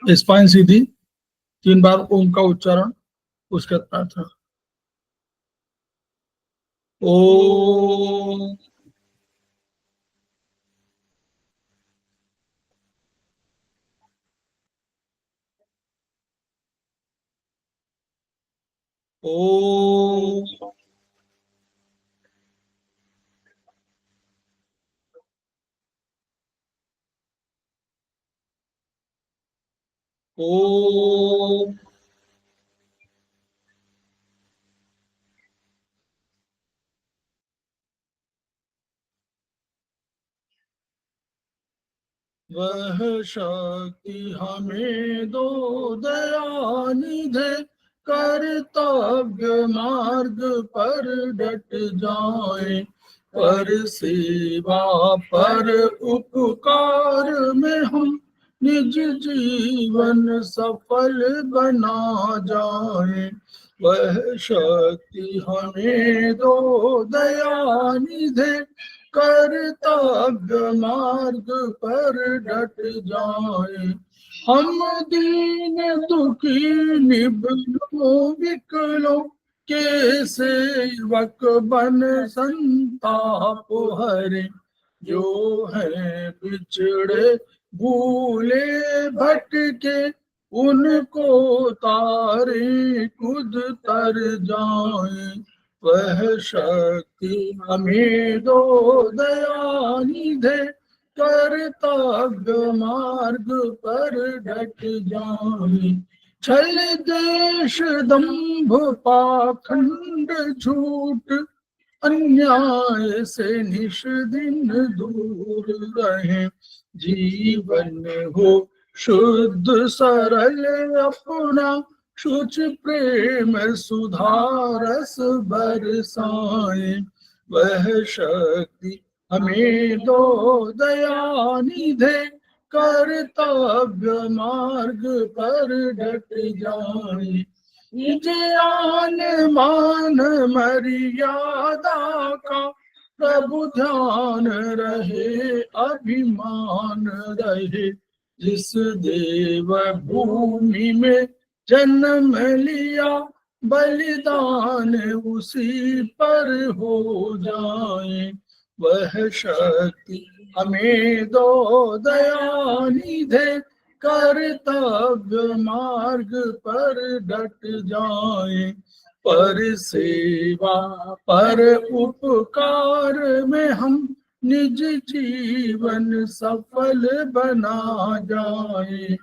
Spine सीधी, 3 बार ओम का उच्चारण, उसके बाद प्रार्थना। ओम ओम ओम वह शक्ति हमें दो दयानिधे, कर्तव्य मार्ग पर डट जाए, पर सेवा पर उपकार में हम निज जीवन सफल बना जाए। वह शक्ति हमें दो दयानिधे, कर्तव्य मार्ग पर डट जाए, हम दीन दुखी निबलों विकलों के सेवक बन संताप हरे, जो है बिछड़े भूले भटके, उनको तारे खुद तर जाए। वह शक्ति हमें दो दयानिधे, कर्तव्य मार्ग पर डट जाए, छल देश दंभ पाखंड झूठ अन्याय से निश दिन दूर रहे, जीवन हो शुद्ध सरल अपना, शुच प्रेम सुधारस बरसाए। वह शक्ति हमें दो दयानिधे, कर्तव्य मार्ग पर डट जाए, निज आन मान मर्यादा का प्रभु ध्यान रहे, अभिमान रहे, जिस देव भूमि में जन्म लिया, बलिदान उसी पर हो जाए। वह शक्ति हमें दो दयानिधे, कर्तव्य मार्ग पर डट जाए, पर सेवा पर उपकार में हम निज जीवन सफल बना जाए।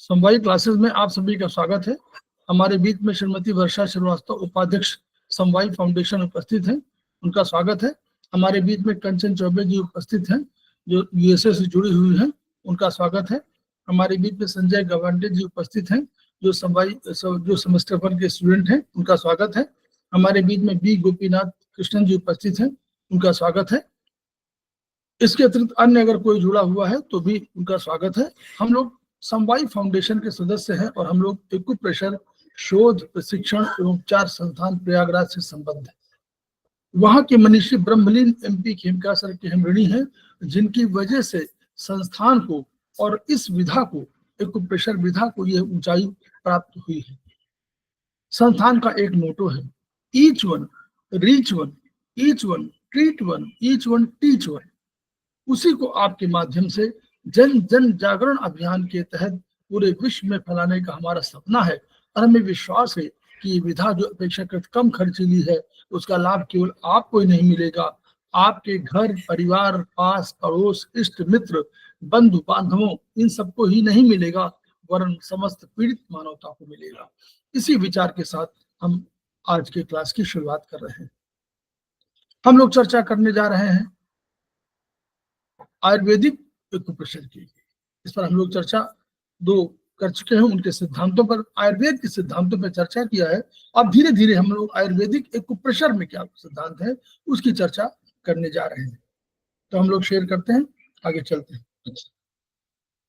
समवायी क्लासेस में आप सभी का स्वागत है। हमारे बीच में श्रीमती वर्षा श्रीवास्तव, उपाध्यक्ष समवायी फाउंडेशन, उपस्थित हैं, उनका स्वागत है। हमारे बीच में कंचन चौबे जी उपस्थित हैं, जो यूएसए से जुड़ी हुई हैं, उनका स्वागत है। हमारे बीच में संजय गवांडे जी उपस्थित हैं, जो सेमेस्टर 1 के स्टूडेंट हैं, उनका स्वागत है। हमारे बीच में बी गोपीनाथ कृष्णन जी उपस्थित हैं, उनका स्वागत है। इसके अतिरिक्त अन्य अगर कोई जुड़ा हुआ है तो भी उनका स्वागत है। हम लोग समवायी फाउंडेशन के सदस्य हैं और हम लोग एक्यूप्रेशर शोध, प्रशिक्षण एवं उपचार संस्थान प्रयागराज से संबद्ध है। वहां के मनीषी ब्रह्मलीन एमपी खेमका सर के हम ऋणी हैं, जिनकी वजह से संस्थान को और इस विधा को, एक्यूप्रेशर विधा को, यह ऊंचाई प्राप्त हुई है। संस्थान का एक मोटो है, each one reach one, each one treat one, each one teach one. उसी को आपके माध्यम से जन जन जागरण अभियान के तहत पूरे विश्व में फैलाने का हमारा सपना है। और हमें विश्वास है कि ये विधा जो अपेक्षाकृत कम खर्चीली है, उसका लाभ केवल आपको ही नहीं मिलेगा, आपके घर परिवार, पास पड़ोस, इष्ट मित्र, बंधु बांधवों, इन सबको ही नहीं मिलेगा, वरन समस्त पीड़ित मानवता को मिलेगा। इसी विचार के साथ हम आज के क्लास की शुरुआत कर रहे हैं। हम लोग चर्चा करने जा रहे हैं आयुर्वेदिक एक्यूप्रेशर की। इस पर हम लोग चर्चा 2 कर चुके हैं, उनके सिद्धांतों पर, आयुर्वेद के सिद्धांतों पर चर्चा किया है। अब धीरे धीरे हम लोग आयुर्वेदिक एक्यूप्रेशर में क्या सिद्धांत है उसकी चर्चा करने जा रहे हैं। तो हम लोग शेयर करते हैं, आगे चलते हैं।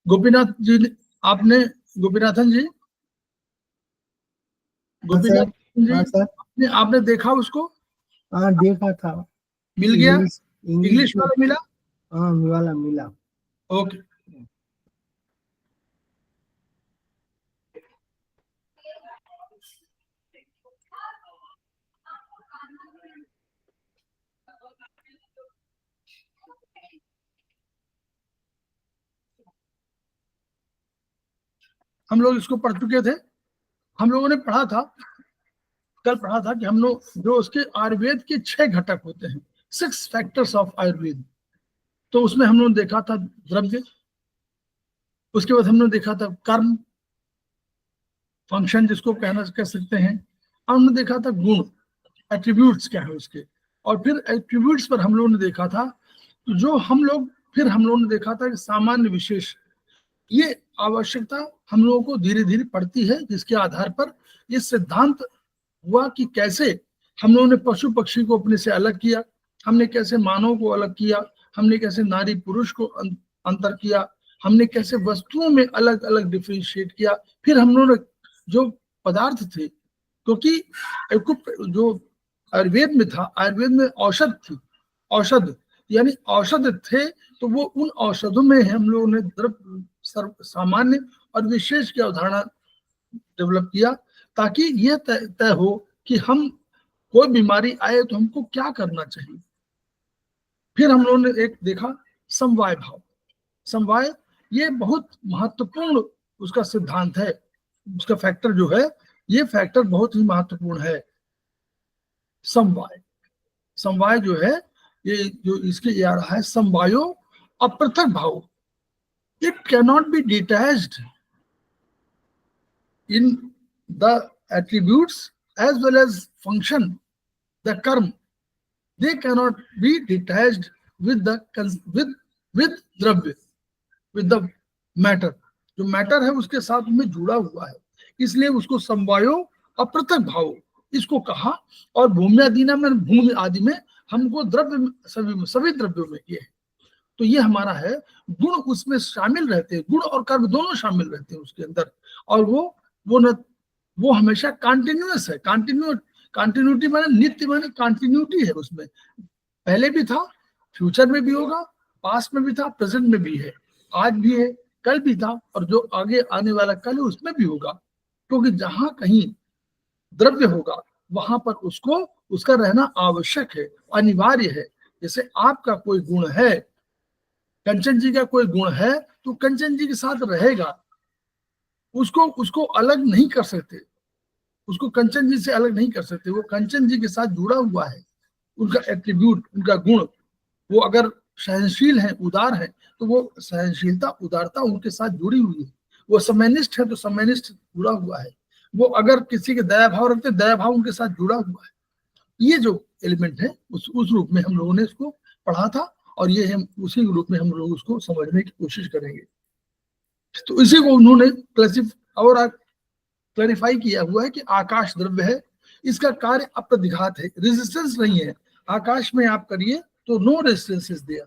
गोपीनाथ जी, आपने, गोपीनाथन जी, गोपीनाथ जी, हाँ सर। आपने देखा उसको? हाँ देखा था। मिल गया? इंग्लिश इंग्लिश वाला मिला? हाँ वाला मिला। ओके। हम लोग इसको पढ़ चुके थे। हम लोगों ने पढ़ा था, कल पढ़ा था कि हम लोग जो उसके आयुर्वेद के 6 घटक होते हैं, 6 फैक्टर्स ऑफ आयुर्वेद, तो उसमें हम लोगों ने देखा था द्रव्य, उसके बाद हमने देखा था कर्म, फंक्शन जिसको कहना कह सकते हैं, और हमने देखा था गुण, एट्रीब्यूट्स क्या है उसके, और फिर एट्रीब्यूट्स पर हम लोगों ने देखा था जो हम लोग, फिर हम लोगों ने देखा था कि सामान्य विशेष, ये आवश्यकता हम लोगों को धीरे धीरे पड़ती है, जिसके आधार पर ये सिद्धांत हुआ कि कैसे हम लोगों ने पशु पक्षी को अपने से अलग किया, हमने कैसे मानव को अलग किया, हमने कैसे नारी पुरुष को अंतर किया, हमने कैसे वस्तुओं में अलग अलग डिफ्रेंशिएट किया, फिर हम लोगों ने जो पदार्थ थे, क्योंकि जो आयुर्वेद में था, आयुर्वेद में औषध थी, औषध यानी औषध थे, तो वो उन औषधों में हम लोगों ने द्रव्य, सामान्य और विशेष की अवधारणा डेवलप किया, ताकि ये तय हो कि हम कोई बीमारी आए तो हमको क्या करना चाहिए। फिर हम लोगों ने एक देखा समवाय भाव। समवाय ये बहुत महत्वपूर्ण उसका सिद्धांत है, उसका फैक्टर जो है, ये फैक्टर बहुत ही महत्वपूर्ण है। समवाय, समवाय जो है, ये जो इसके ये आ रहा है, समवायो अपृथक भाव, it can not be detached in the attributes as well as function, the karma, they cannot be detached with the with द्रव्य, with the matter, जो मैटर है उसके साथ में जुड़ा हुआ है, इसलिए उसको समवायो अपृथक भाव इसको कहा। और भूम्यादीना में, भूमि आदि में हमको द्रव्य सभी द्रव्यों में ये है, तो ये हमारा है। गुण उसमें शामिल रहते हैं, गुण और कर्म दोनों शामिल रहते हैं उसके अंदर, और वो हमेशा कंटिन्यूअस है। कंटिन्यूटी माने नित्य, माने कंटिन्यूटी है उसमें, पहले भी था, फ्यूचर में भी होगा, पास्ट में भी था, प्रेजेंट में भी है, आज भी है, कल भी था, और जो आगे आने वाला कल है उसमें भी होगा, क्योंकि जहां कहीं द्रव्य होगा वहां पर उसको उसका रहना आवश्यक है, अनिवार्य है। जैसे आपका कोई गुण है, कंचन जी का कोई गुण है, तो कंचन जी के साथ रहेगा, उसको उसको अलग नहीं कर सकते, उसको कंचन जी से अलग नहीं कर सकते, वो कंचन जी के साथ जुड़ा हुआ है। उनका एट्रीब्यूट, उनका गुण, वो अगर सहनशील है, उदार है, तो वो सहनशीलता, उदारता उनके साथ जुड़ी हुई है। वो समयनिष्ठ है तो समयनिष्ठ जुड़ा हुआ है। वो अगर किसी के दया भाव रखते, दया भाव उनके साथ जुड़ा हुआ है। ये जो एलिमेंट है उस रूप में हम लोगों ने इसको पढ़ा था, और ये हम उसी रूप में हम लोग उसको समझने की कोशिश करेंगे। तो इसी को उन्होंने क्लैरिफाई किया हुआ है कि आकाश द्रव्य है, इसका कार्य अप्रतिघात है, रेजिस्टेंस नहीं है। आकाश में आप करिए तो no resistance is there,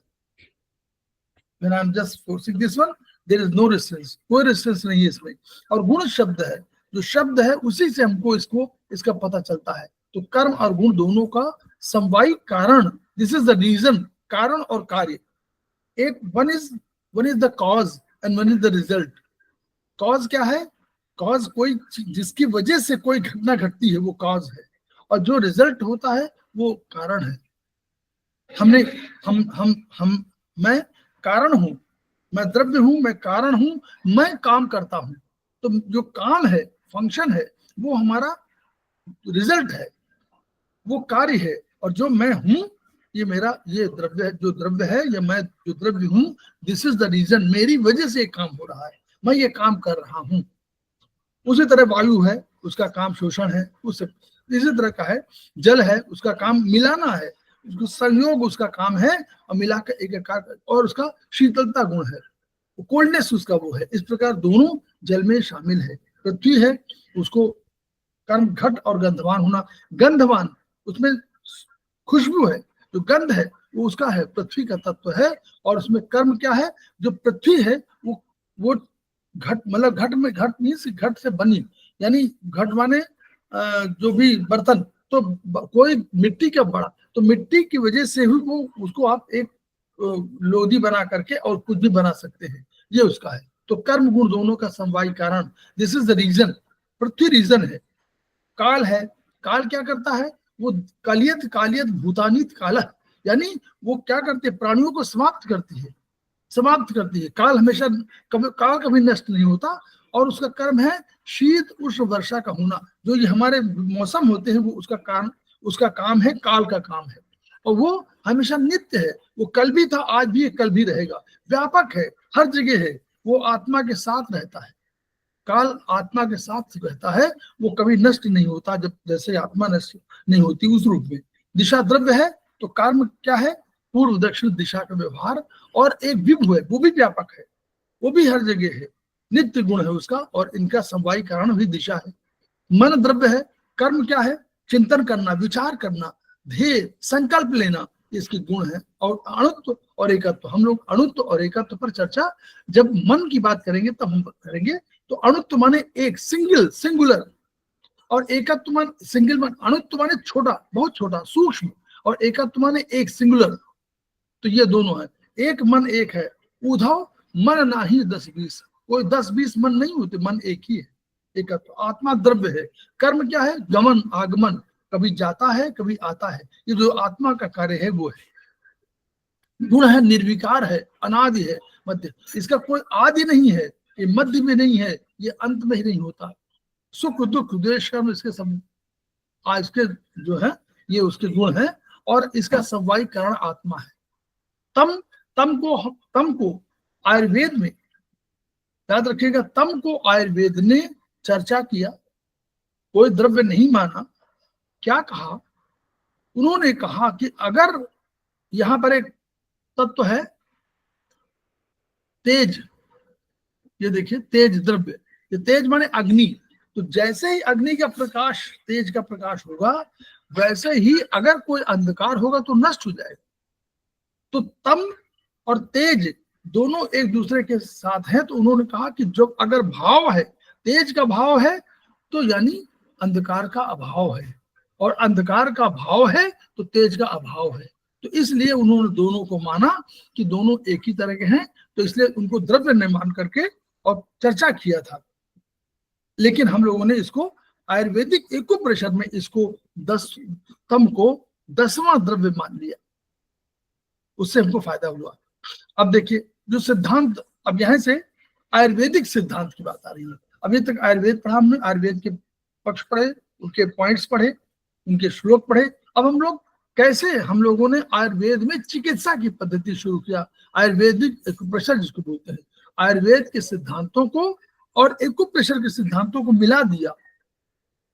when I am just forcing this one, there is no resistance, कोई रेजिस्टेंस नहीं है इसमें। और गुण शब्द है, जो शब्द है उसी से हमको इसका पता चलता है। तो कर्म और गुण दोनों का समवायी कारण, दिस इज द रीजन, कारण और कार्य, एक one is the cause and one is the result. Cause क्या है? कॉज कोई जिसकी वजह से कोई घटना घटती है, वो कॉज है, और जो रिजल्ट होता है वो कारण है। हमने हम मैं कारण हूं, मैं द्रव्य हूं, मैं कारण हूं, मैं काम करता हूं, तो जो काम है, फंक्शन है, वो हमारा रिजल्ट है, वो कार्य है। और जो मैं हूं, ये मेरा, ये द्रव्य है, जो द्रव्य है, या मैं जो द्रव्य हूं, दिस इज द रीजन, मेरी वजह से ये काम हो रहा है, मैं ये काम कर रहा हूं। उसी तरह वायु है, उसका काम शोषण है, उससे इसी तरह का है। जल है, उसका काम मिलाना है, उसको संयोग उसका काम है, और मिलाकर एक आकार, और उसका शीतलता गुण है, कोल्डनेस उसका वो है। इस प्रकार दोनों जल में शामिल है। पृथ्वी है, उसको कर्म घट और गंधवान होना, गंधवान उसमें खुशबू है, जो गंध है वो उसका है, पृथ्वी का तत्व है। और उसमें कर्म क्या है? जो पृथ्वी है वो घट, मतलब घट में, घट मीन्स घट से बनी, यानी घट माने जो भी बर्तन, तो कोई मिट्टी का बड़ा, तो मिट्टी की वजह से ही वो उसको आप एक लोधी बना करके और कुछ भी बना सकते हैं, ये उसका है। तो कर्म गुण दोनों का समवायी कारण, दिस इज द रीजन, पृथ्वी रीजन है। काल है, काल क्या करता है, वो कलियत कालियत भूतानित काल, यानी वो क्या करते हैं, प्राणियों को समाप्त करती है, समाप्त करती है। काल हमेशा काल कभी नष्ट नहीं होता, और उसका कर्म है शीत उष्ण वर्षा का होना। जो ये हमारे मौसम होते हैं वो उसका कारण, उसका काम है, काल का काम है, और वो हमेशा नित्य है। वो कल भी था, आज भी है, कल भी रहेगा, व्यापक है, हर जगह है, वो आत्मा के साथ रहता है। काल आत्मा के साथ रहता है, वो कभी नष्ट नहीं होता, जब जैसे आत्मा नष्ट नहीं होती उस रूप में। दिशा द्रव्य है, तो कर्म क्या है, पूर्व दक्षिण दिशा का व्यवहार, और एक विभु है, वो भी व्यापक है, वो भी हर जगह है, नित्य गुण है उसका, और इनका समवायी कारण भी दिशा है। मन द्रव्य है, कर्म क्या है, चिंतन करना, विचार करना, ध्येय संकल्प लेना, इसके गुण है। और अणुत्व और एकत्व, हम लोग अणुत्व और एकत्व पर चर्चा जब मन की बात करेंगे तब हम करेंगे। तो अणुत्व माने एक, सिंगल, सिंगुलर, और एकत्व मान सिंगल, मान अणुत्व माने छोटा, बहुत छोटा, सूक्ष्म, और एकत्व माने एक, सिंगुलर। तो ये दोनों है, एक मन एक है, उधव मन नाही 10-20, कोई 10-20 मन नहीं होते, मन एक ही है, एकत्व। आत्मा द्रव्य है, कर्म क्या है, गमन आगमन, कभी जाता है कभी आता है, ये जो आत्मा का कार्य है वो है। गुण है, निर्विकार है, अनादि है, मध्य, इसका कोई आदि नहीं है, ये मध्य में नहीं है, ये अंत में ही नहीं होता। सुख दुख द्वेष कर्म इसके सब आज के जो है ये उसके गुण है, और इसका समवायी कारण आत्मा है। तम को आयुर्वेद में, याद रखिएगा, तम को आयुर्वेद ने चर्चा किया, कोई द्रव्य नहीं माना। क्या कहा उन्होंने, कहा कि अगर यहां पर एक तत्व है तेज, ये देखिए तेज द्रव्य, ये तेज माने अग्नि, तो जैसे ही अग्नि का प्रकाश, तेज का प्रकाश होगा, वैसे ही अगर कोई अंधकार होगा तो नष्ट हो जाएगा। तो तम और तेज दोनों एक दूसरे के साथ हैं। तो उन्होंने कहा कि जो अगर भाव है, तेज का भाव है, तो यानी अंधकार का अभाव है, और अंधकार का भाव है तो तेज का अभाव है। तो इसलिए उन्होंने दोनों को माना कि दोनों एक ही तरह के हैं, तो इसलिए उनको द्रव्य ने मान करके और चर्चा किया था। लेकिन हम लोगों ने इसको आयुर्वेदिक एक्यूप्रेशर में इसको 10 तम को 10वां द्रव्य मान लिया, उससे हमको फायदा हुआ। अब देखिए जो सिद्धांत, अब यहां से आयुर्वेदिक सिद्धांत की बात आ रही है। अभी तक आयुर्वेद पढ़ा हमने, आयुर्वेद के पक्ष पढ़े, उनके पॉइंट्स पढ़े, उनके श्लोक पढ़े। अब हम लोग कैसे, हम लोगों ने आयुर्वेद में चिकित्सा की पद्धति शुरू किया, आयुर्वेदिक एक्यूप्रेशर जिसको बोलते हैं, आयुर्वेद के सिद्धांतों को और एक्यूप्रेशर के सिद्धांतों को मिला दिया,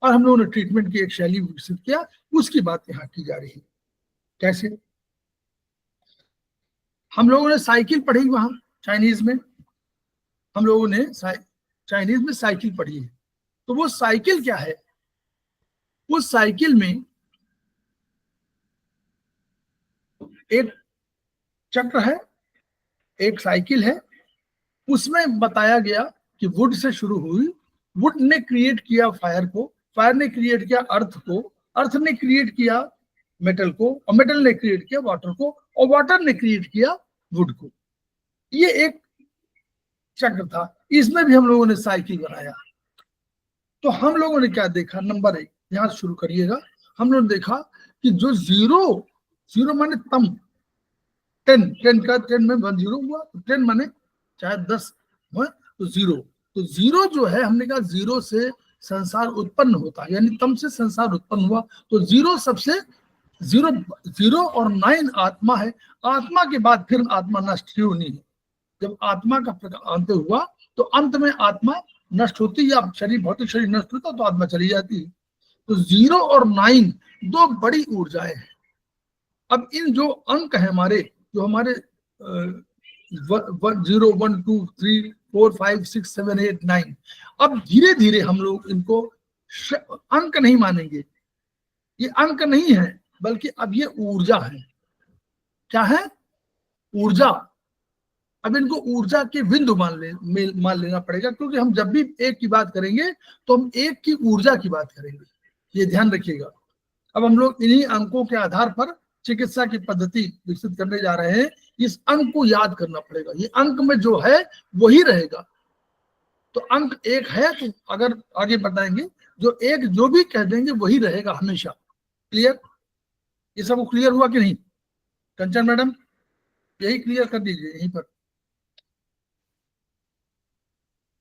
और हम लोगों ने ट्रीटमेंट की एक शैली विकसित किया, उसकी बात यहाँ की जा रही है। कैसे, हम लोगों ने साइकिल पढ़ी वहां चाइनीज में, हम लोगों ने चाइनीज में साइकिल पढ़ी है। तो वो साइकिल क्या है, उस साइकिल में एक चक्र है, एक साइकिल है, उसमें बताया गया कि वुड से शुरू हुई, वुड ने क्रिएट किया फायर को, फायर ने क्रिएट किया अर्थ को, अर्थ ने क्रिएट किया मेटल को, और मेटल ने क्रिएट किया वाटर को, और वाटर ने क्रिएट किया वुड को। ये एक चक्र था, इसमें भी हम लोगों ने साइकिल बनाया। तो हम लोगों ने क्या देखा, नंबर 1 यहां शुरू करिएगा। हम लोगों ने देखा कि जो जीरो, जीरो माने तम, 10 का 10 में 1 0 हुआ, तो 10 माने चाहे 10 हो, तो जीरो, तो जीरो जो है, हमने कहा जीरो से संसार उत्पन्न होता है, यानी तम से संसार उत्पन्न हुआ। तो जीरो सबसे, जीरो, 0 और 9 आत्मा है, आत्मा के बाद फिर आत्मा नष्ट क्यों नहीं है। जब आत्मा का अंत हुआ तो अंत में आत्मा नष्ट होती, या शरीर, भौतिक शरीर नष्ट होता तो आत्मा चली जाती है। तो 0 और 9 दो बड़ी ऊर्जाएं हैं। अब इन जो अंक है हमारे, जो हमारे 0 1 2 3 4 5 6 7 8 9, अब धीरे धीरे हम लोग इनको अंक नहीं मानेंगे, ये अंक नहीं है, बल्कि अब ये ऊर्जा है। क्या है, ऊर्जा। अब इनको ऊर्जा के बिंदु मान लेना पड़ेगा, क्योंकि हम जब भी एक की बात करेंगे तो हम एक की ऊर्जा की बात करेंगे। ये ध्यान रखिएगा। अब हम लोग इन्हीं अंकों के आधार पर चिकित्सा की पद्धति विकसित करने जा रहे हैं। इस अंक को याद करना पड़ेगा, ये अंक में जो है वही रहेगा। तो अंक एक है तो अगर आगे बताएंगे जो एक जो भी कह देंगे वही रहेगा हमेशा। क्लियर? ये सब क्लियर हुआ कि नहीं? कंचन मैडम यही क्लियर कर दीजिए यहीं पर।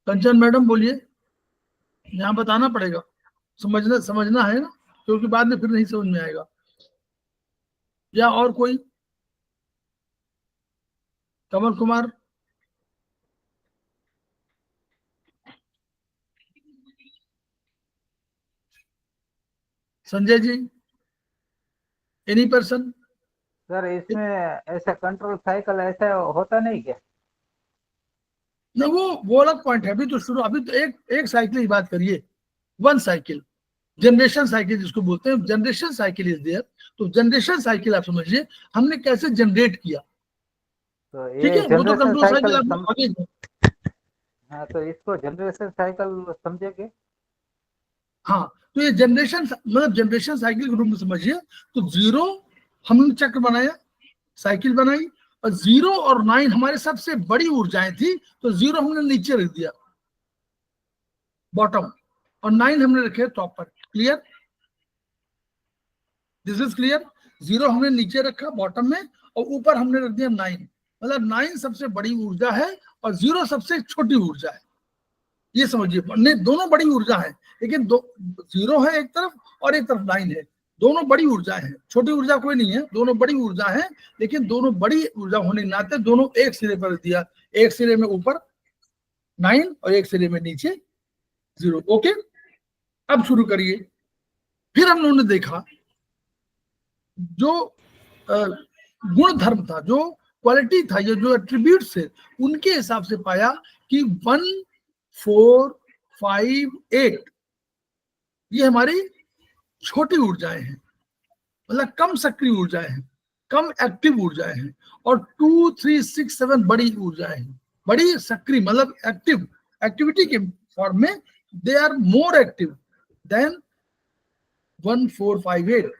कंचन मैडम बोलिए, यहाँ बताना पड़ेगा, समझना है ना, क्योंकि बाद में फिर नहीं समझ में आएगा। या और कोई? Kamal Kumar, Sanjay ji, any person? Sir इसमें ऐसा कंट्रोल साइकिल ऐसा होता नहीं क्या? ना वो अलग पॉइंट है। अभी तो शुरू, अभी तो एक साइकिल की बात करिए, वन साइकिल, जनरेशन साइकिल जिसको बोलते हैं, जनरेशन साइकिल इज देयर। तो जनरेशन साइकिल आप समझिए हमने कैसे जनरेट किया, तो ठीक ये है? वो तो जनरेशन कंट्रोल साइकिल साइकिल आप आगे। हाँ, तो इसको जनरेशन साइकिल समझेंगे। हाँ, तो ये जनरेशन मतलब जनरेशन साइकिल के रूप में समझिए। तो जीरो हमने चक्र बनाया, साइकिल बनाई, और 0 और 9 हमारे सबसे बड़ी ऊर्जाएं थी, तो 0 हमने नीचे रख दिया बॉटम, और 9 हमने रखे टॉप पर। क्लियर? This is clear? 0 हमने नीचे रखा बॉटम में, और ऊपर हमने रख दिया 9। मतलब 9 सबसे बड़ी ऊर्जा है और 0 सबसे छोटी ऊर्जा है। ये समझिए, दोनों बड़ी ऊर्जा है, लेकिन दो 0 है एक तरफ और एक तरफ 9 है। दोनों बड़ी ऊर्जा है, छोटी ऊर्जा कोई नहीं है, दोनों बड़ी ऊर्जा है। लेकिन दोनों बड़ी ऊर्जा होने के नाते दोनों एक सिरे पर दिया, एक सिरे में ऊपर 9 और एक सिरे में नीचे 0। ओके, अब शुरू करिए। फिर हम लोगों ने देखा जो गुण धर्म था, जो क्वालिटी था, ये जो एट्रीब्यूट्स थे, उनके हिसाब से पाया कि 1, 4, 5, 8 ये हमारी छोटी ऊर्जाएं हैं, मतलब कम सक्रिय ऊर्जाएं हैं, कम एक्टिव ऊर्जाएं हैं। और 2, 3, 6, 7 बड़ी ऊर्जाएं हैं, बड़ी सक्रिय मतलब एक्टिव, एक्टिविटी के फॉर्म में they are more active than 1, 4, 5, 8।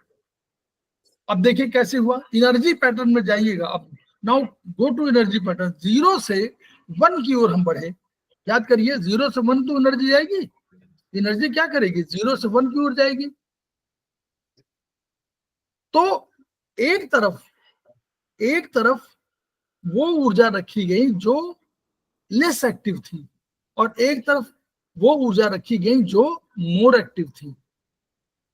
अब देखिए कैसे हुआ, एनर्जी पैटर्न में जाइएगा। अब now go to energy pattern. 0 से 1 की ओर हम बढ़े। याद करिए, 0 से 1 तो एनर्जी जाएगी, एनर्जी क्या करेगी, 0 से 1 की ओर जाएगी। तो एक तरफ वो ऊर्जा रखी गई जो लेस एक्टिव थी, और एक तरफ वो ऊर्जा रखी गई जो मोर एक्टिव थी।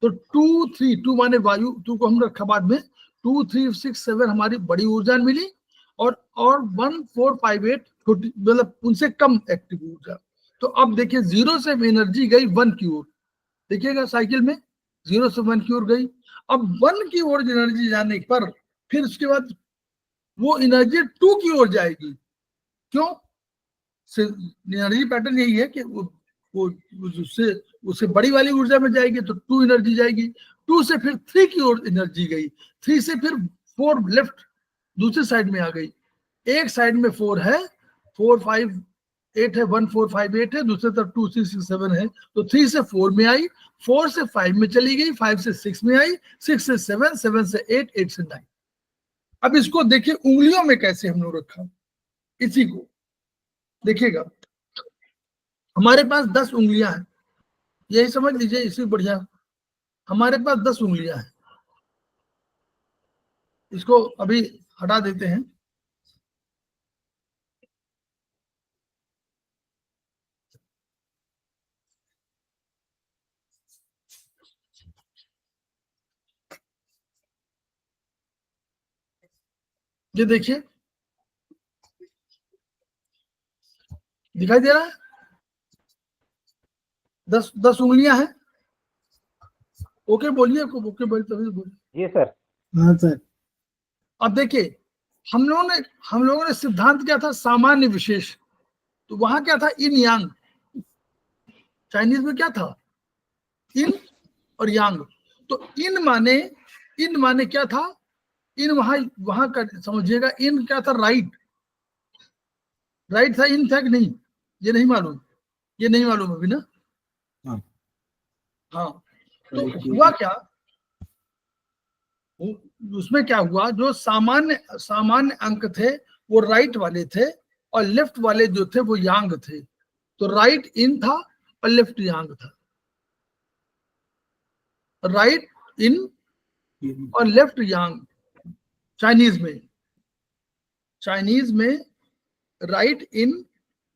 तो 2, 3, 2 माने वायु, 2 को हम रखा बाद में, 2, 3, 6, 7 हमारी बड़ी ऊर्जा मिली, और 1, 4, 5, 8 छोटी, मतलब उनसे कम एक्टिव ऊर्जा। तो अब देखिए 0 से एनर्जी गई 1 की ओर, देखिएगा साइकिल में 0 से 1 की ओर गई। अब 1 की ओर एनर्जी जाने पर फिर उसके बाद वो एनर्जी 2 की ओर जाएगी। क्यों? एनर्जी पैटर्न यही है कि वो उससे बड़ी वाली ऊर्जा में जाएगी, तो 2 एनर्जी जाएगी। 2 से फिर 3 की ओर एनर्जी गई, 3 से फिर 4 लेफ्ट दूसरी साइड में आ गई। एक साइड में 4 है, 4, 5, 8 है, 1, 4, 5, 8 है, दूसरी तरफ 2, 3, 6, 7 है। तो 3 से 4 में आई, 4 से 5 में चली गई, 5 से 6 में आई, 6 से 7, 7 से 8, 8 से 9। अब इसको देखिए उंगलियों में कैसे हम लोग रखा, इसी को देखिएगा। हमारे पास 10 उंगलियां हैं, यही समझ लीजिए, इससे बढ़िया हमारे पास 10 उंगलियां हैं। इसको अभी हटा देते हैं। ये देखिए, दिखाई दे रहा है, 10 उंगलियां हैं। ओके बोलिए, ओके बोलिए, तभी बोलिए। जी सर। हाँ सर। अब देखिए हम लोगों ने सिद्धांत क्या था, सामान्य विशेष। तो वहां क्या था, इन यांग। चाइनीज में क्या था, इन और यांग। तो इन माने क्या था, इन वहां का समझिएगा। इन क्या था, राइट था, इन था कि नहीं, ये नहीं मालूम, ये नहीं मालूम अभी ना। हाँ। हाँ, तो हुआ क्या, उसमें क्या हुआ, जो सामान्य सामान्य अंक थे वो राइट वाले थे और लेफ्ट वाले जो थे वो यांग थे। तो राइट इन था और लेफ्ट यांग था, राइट इन और लेफ्ट यांग। चाइनीज में राइट इन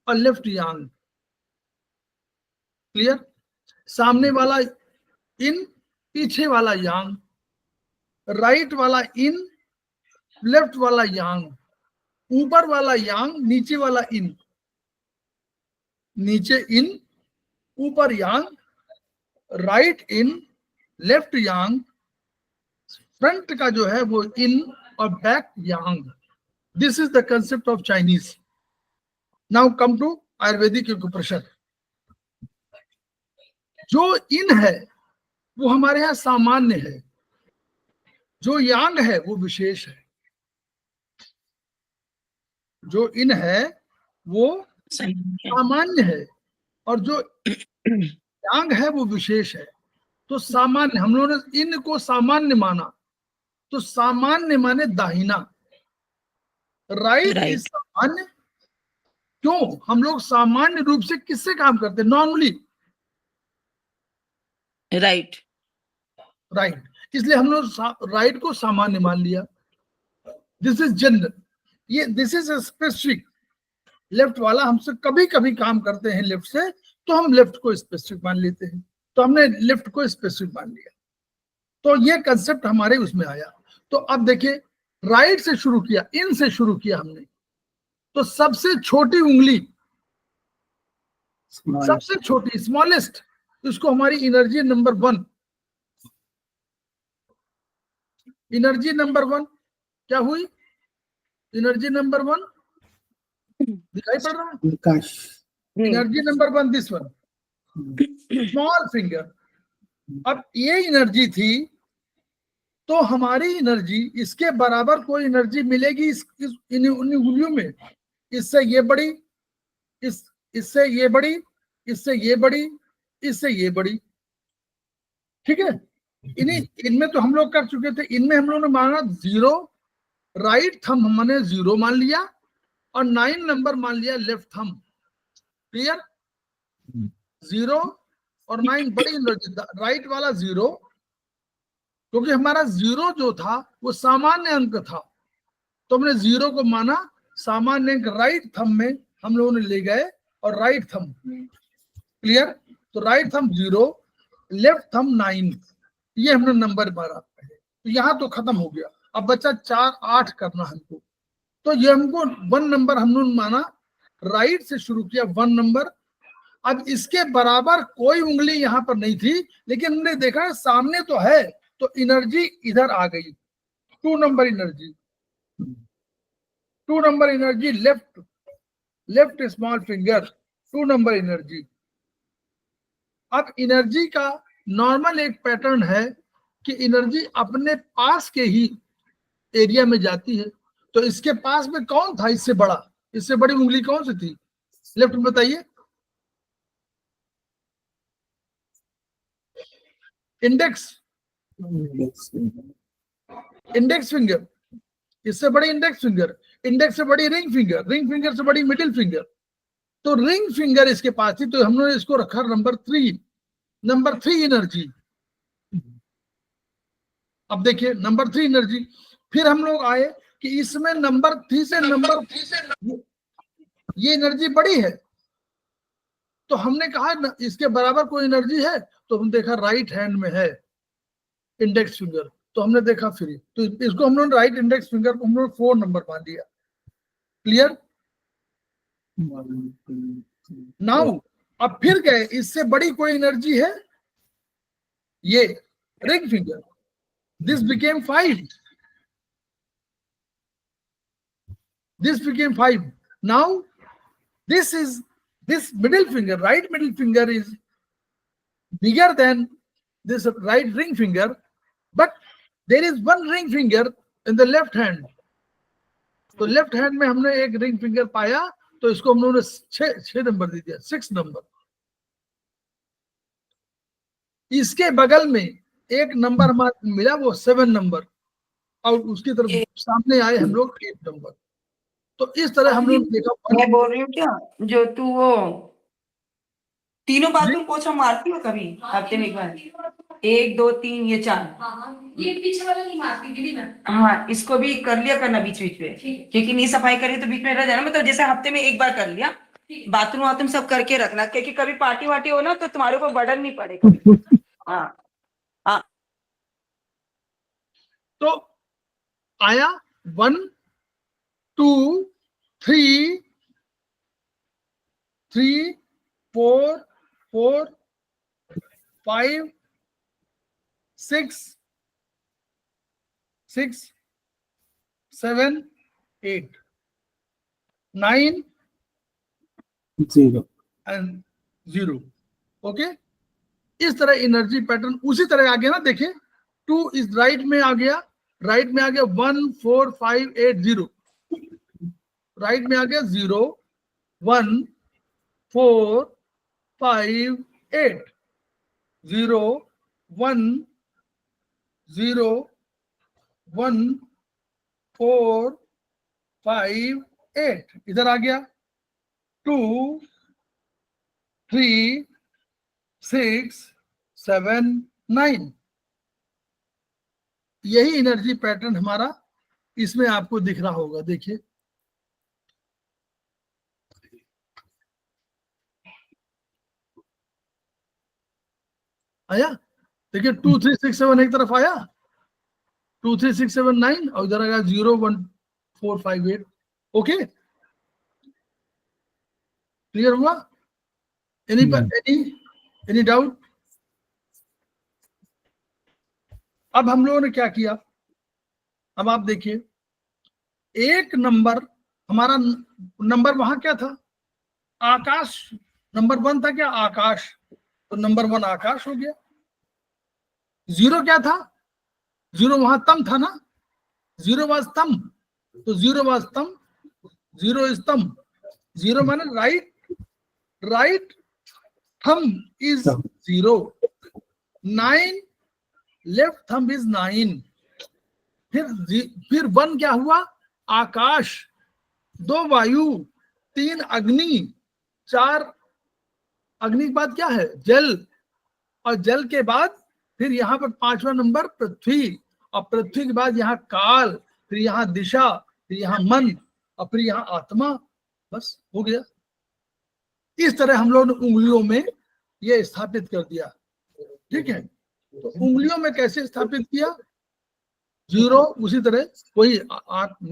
और लेफ्ट यांग। क्लियर? सामने वाला इन, पीछे वाला यांग, राइट वाला इन, लेफ्ट वाला यांग, ऊपर वाला यांग, नीचे वाला इन, नीचे इन, ऊपर yang, right yin, left yang, front का जो है वो इन और back yang. This is the concept of Chinese. Now come to Ayurvedic acupressure. जो इन है वो हमारे यहाँ सामान्य है, जो यांग है वो विशेष है। जो इन है वो सामान्य है और जो यांग है वो विशेष है। तो सामान्य, हम लोगों ने इन को सामान्य माना, तो सामान्य माने दाहिना, राइट इज सामान्य। क्यों? हम लोग सामान्य रूप से किससे काम करते हैं? नॉर्मली राइट, इसलिए हम लोग राइट को सामान्य मान लिया। दिस इज जनरल, ये दिस इज स्पेसिफिक। लेफ्ट वाला हमसे कभी कभी काम करते हैं लेफ्ट से, तो हम लेफ्ट को स्पेसिफिक मान लेते हैं, तो हमने लेफ्ट को स्पेसिफिक मान लिया। तो ये कंसेप्ट हमारे उसमें आया। तो अब देखिए, राइट से शुरू किया, इन से शुरू किया हमने, तो सबसे छोटी उंगली, सबसे छोटी स्मॉलेस्ट, इसको हमारी एनर्जी नंबर 1, एनर्जी नंबर 1 क्या हुई? एनर्जी नंबर 1 दिखाई पड़ रहा है? Vikas. Energy number 1 this one, small finger. अब ये एनर्जी थी, तो हमारी एनर्जी, इसके बराबर कोई एनर्जी मिलेगी इन उंगलियों में। इससे ये बड़ी, इससे ये बड़ी, इससे ये बड़ी, इससे ये बड़ी। ठीक है? इनमें तो हम लोग कर चुके थे। इनमें हम लोगों ने माना 0, राइट थंब हमने 0 मान लिया और 9 नंबर मान लिया लेफ्ट थंब। क्लियर? 0 और 9 बड़ी एनर्जी, राइट वाला 0, क्योंकि हमारा 0 जो था वो सामान्य अंक था, तो हमने 0 को माना सामान्य अंक। राइट थंब में हम लोगों ने ले गए और राइट थंब। क्लियर? तो राइट थंब 0, लेफ्ट थंब 9, ये हमने नंबर मारा है। तो यहाँ तो खत्म हो गया। अब बच्चा 4, 8 करना हमको। तो ये हमको 1 नंबर हमने माना, राइट से शुरू किया 1 नंबर। अब इसके बराबर कोई उंगली यहाँ पर नहीं थी, लेकिन हमने देखा सामने तो है, तो एनर्जी इधर आ गई। 2 number energy, 2 number energy left small finger, 2 number energy. अब एनर्जी का नॉर्मल एक पैटर्न है कि एनर्जी अपने पास के ही एरिया में जाती है। तो इसके पास में कौन था इससे बड़ा? इससे बड़ी उंगली कौन सी थी लेफ्ट में? बताइए। इंडेक्स फिंगर, इससे बड़ी इंडेक्स फिंगर, इंडेक्स से बड़ी रिंग फिंगर से बड़ी मिडिल फिंगर। तो रिंग फिंगर इसके पास थी, तो हमने इसको रखा नंबर 3 एनर्जी। अब देखिए नंबर 3 एनर्जी। फिर हम लोग आए कि इसमें नंबर 3 से ये एनर्जी बड़ी है, तो हमने कहा इसके बराबर कोई एनर्जी है, तो हम देखा राइट हैंड में है इंडेक्स फिंगर, तो हमने देखा फ्री। तो इसको हम लोग राइट इंडेक्स फिंगर को हम लोग 4 नंबर मान लिया। क्लियर? नाउ अब फिर गए, इससे बड़ी कोई एनर्जी है, ये ring finger, this became 5, this became 5. Now this middle finger, right middle finger is bigger than this right ring finger, but there is one ring finger in the left hand. तो left hand में हमने एक ring finger पाया, तो इसको हम लोगों ने 6 नंबर दे दिया, 6 नंबर। इसके बगल में एक नंबर हमारा मिला, वो 7 नंबर, और उसकी तरफ सामने आए हम लोग 8 नंबर। तो इस तरह हम लोग देखा। मैं बोल रही हूँ क्या, जो तू वो तीनों जी? बाथरूम पोछा मारती हो कभी हफ्ते में एक बार? 1 2 3 ये 4। ये पीछे वाला नहीं मारती दीदी मैं। हाँ, इसको भी कर लिया करना बीच बीच में, क्योंकि नहीं सफाई करी तो बीच में रह जाना। मतलब जैसे हफ्ते में एक बार कर लिया, बाथरूम वाथरूम सब करके रखना, क्योंकि कभी पार्टी वार्टी हो ना तो तुम्हारे ऊपर बर्डन नहीं पड़ेगा। हाँ हाँ। तो आया 1 2 3 3 4 4 5 6 6 7 8 9 0 एंड 0। ओके, इस तरह एनर्जी पैटर्न उसी तरह आ गया ना। देखिए 2 इस राइट में आ गया, राइट में आ गया 1 4 5 8 0, राइट में आ गया 0 1 4 5 8 0 1 0 1 4 5 8, इधर आ गया 2 3 6 7 9। यही एनर्जी पैटर्न हमारा इसमें आपको दिख रहा होगा। देखिए आया, देखिए 2 3 6 7 एक तरफ आया, 2 3 6 7 9, और इधर आया 0 1 4 5 8। ओके, क्लियर हुआ? Any doubt? अब हम लोगों ने क्या किया, अब आप देखिए एक नंबर हमारा नंबर वहां क्या था, आकाश। नंबर 1 था क्या, आकाश, तो नंबर 1 आकाश हो गया। 0 क्या था, 0 वहां तम था ना, 0 वाज तम, तो 0 वाज तम, 0 इज तम। 0 माने राइट थम इज 0, 9 लेफ्ट थम इज 9। फिर 1 क्या हुआ, आकाश, 2 वायु, 3 अग्नि, 4 अग्नि के बाद क्या है, जल, और जल के बाद फिर यहाँ पर 5वां नंबर पृथ्वी, और पृथ्वी के बाद यहाँ काल, फिर यहाँ दिशा, फिर यहाँ मन, और फिर यहाँ आत्मा। बस हो गया। इस तरह हम लोगों ने उंगलियों में ये स्थापित कर दिया। ठीक है, तो उंगलियों में कैसे स्थापित किया, 0 उसी तरह वही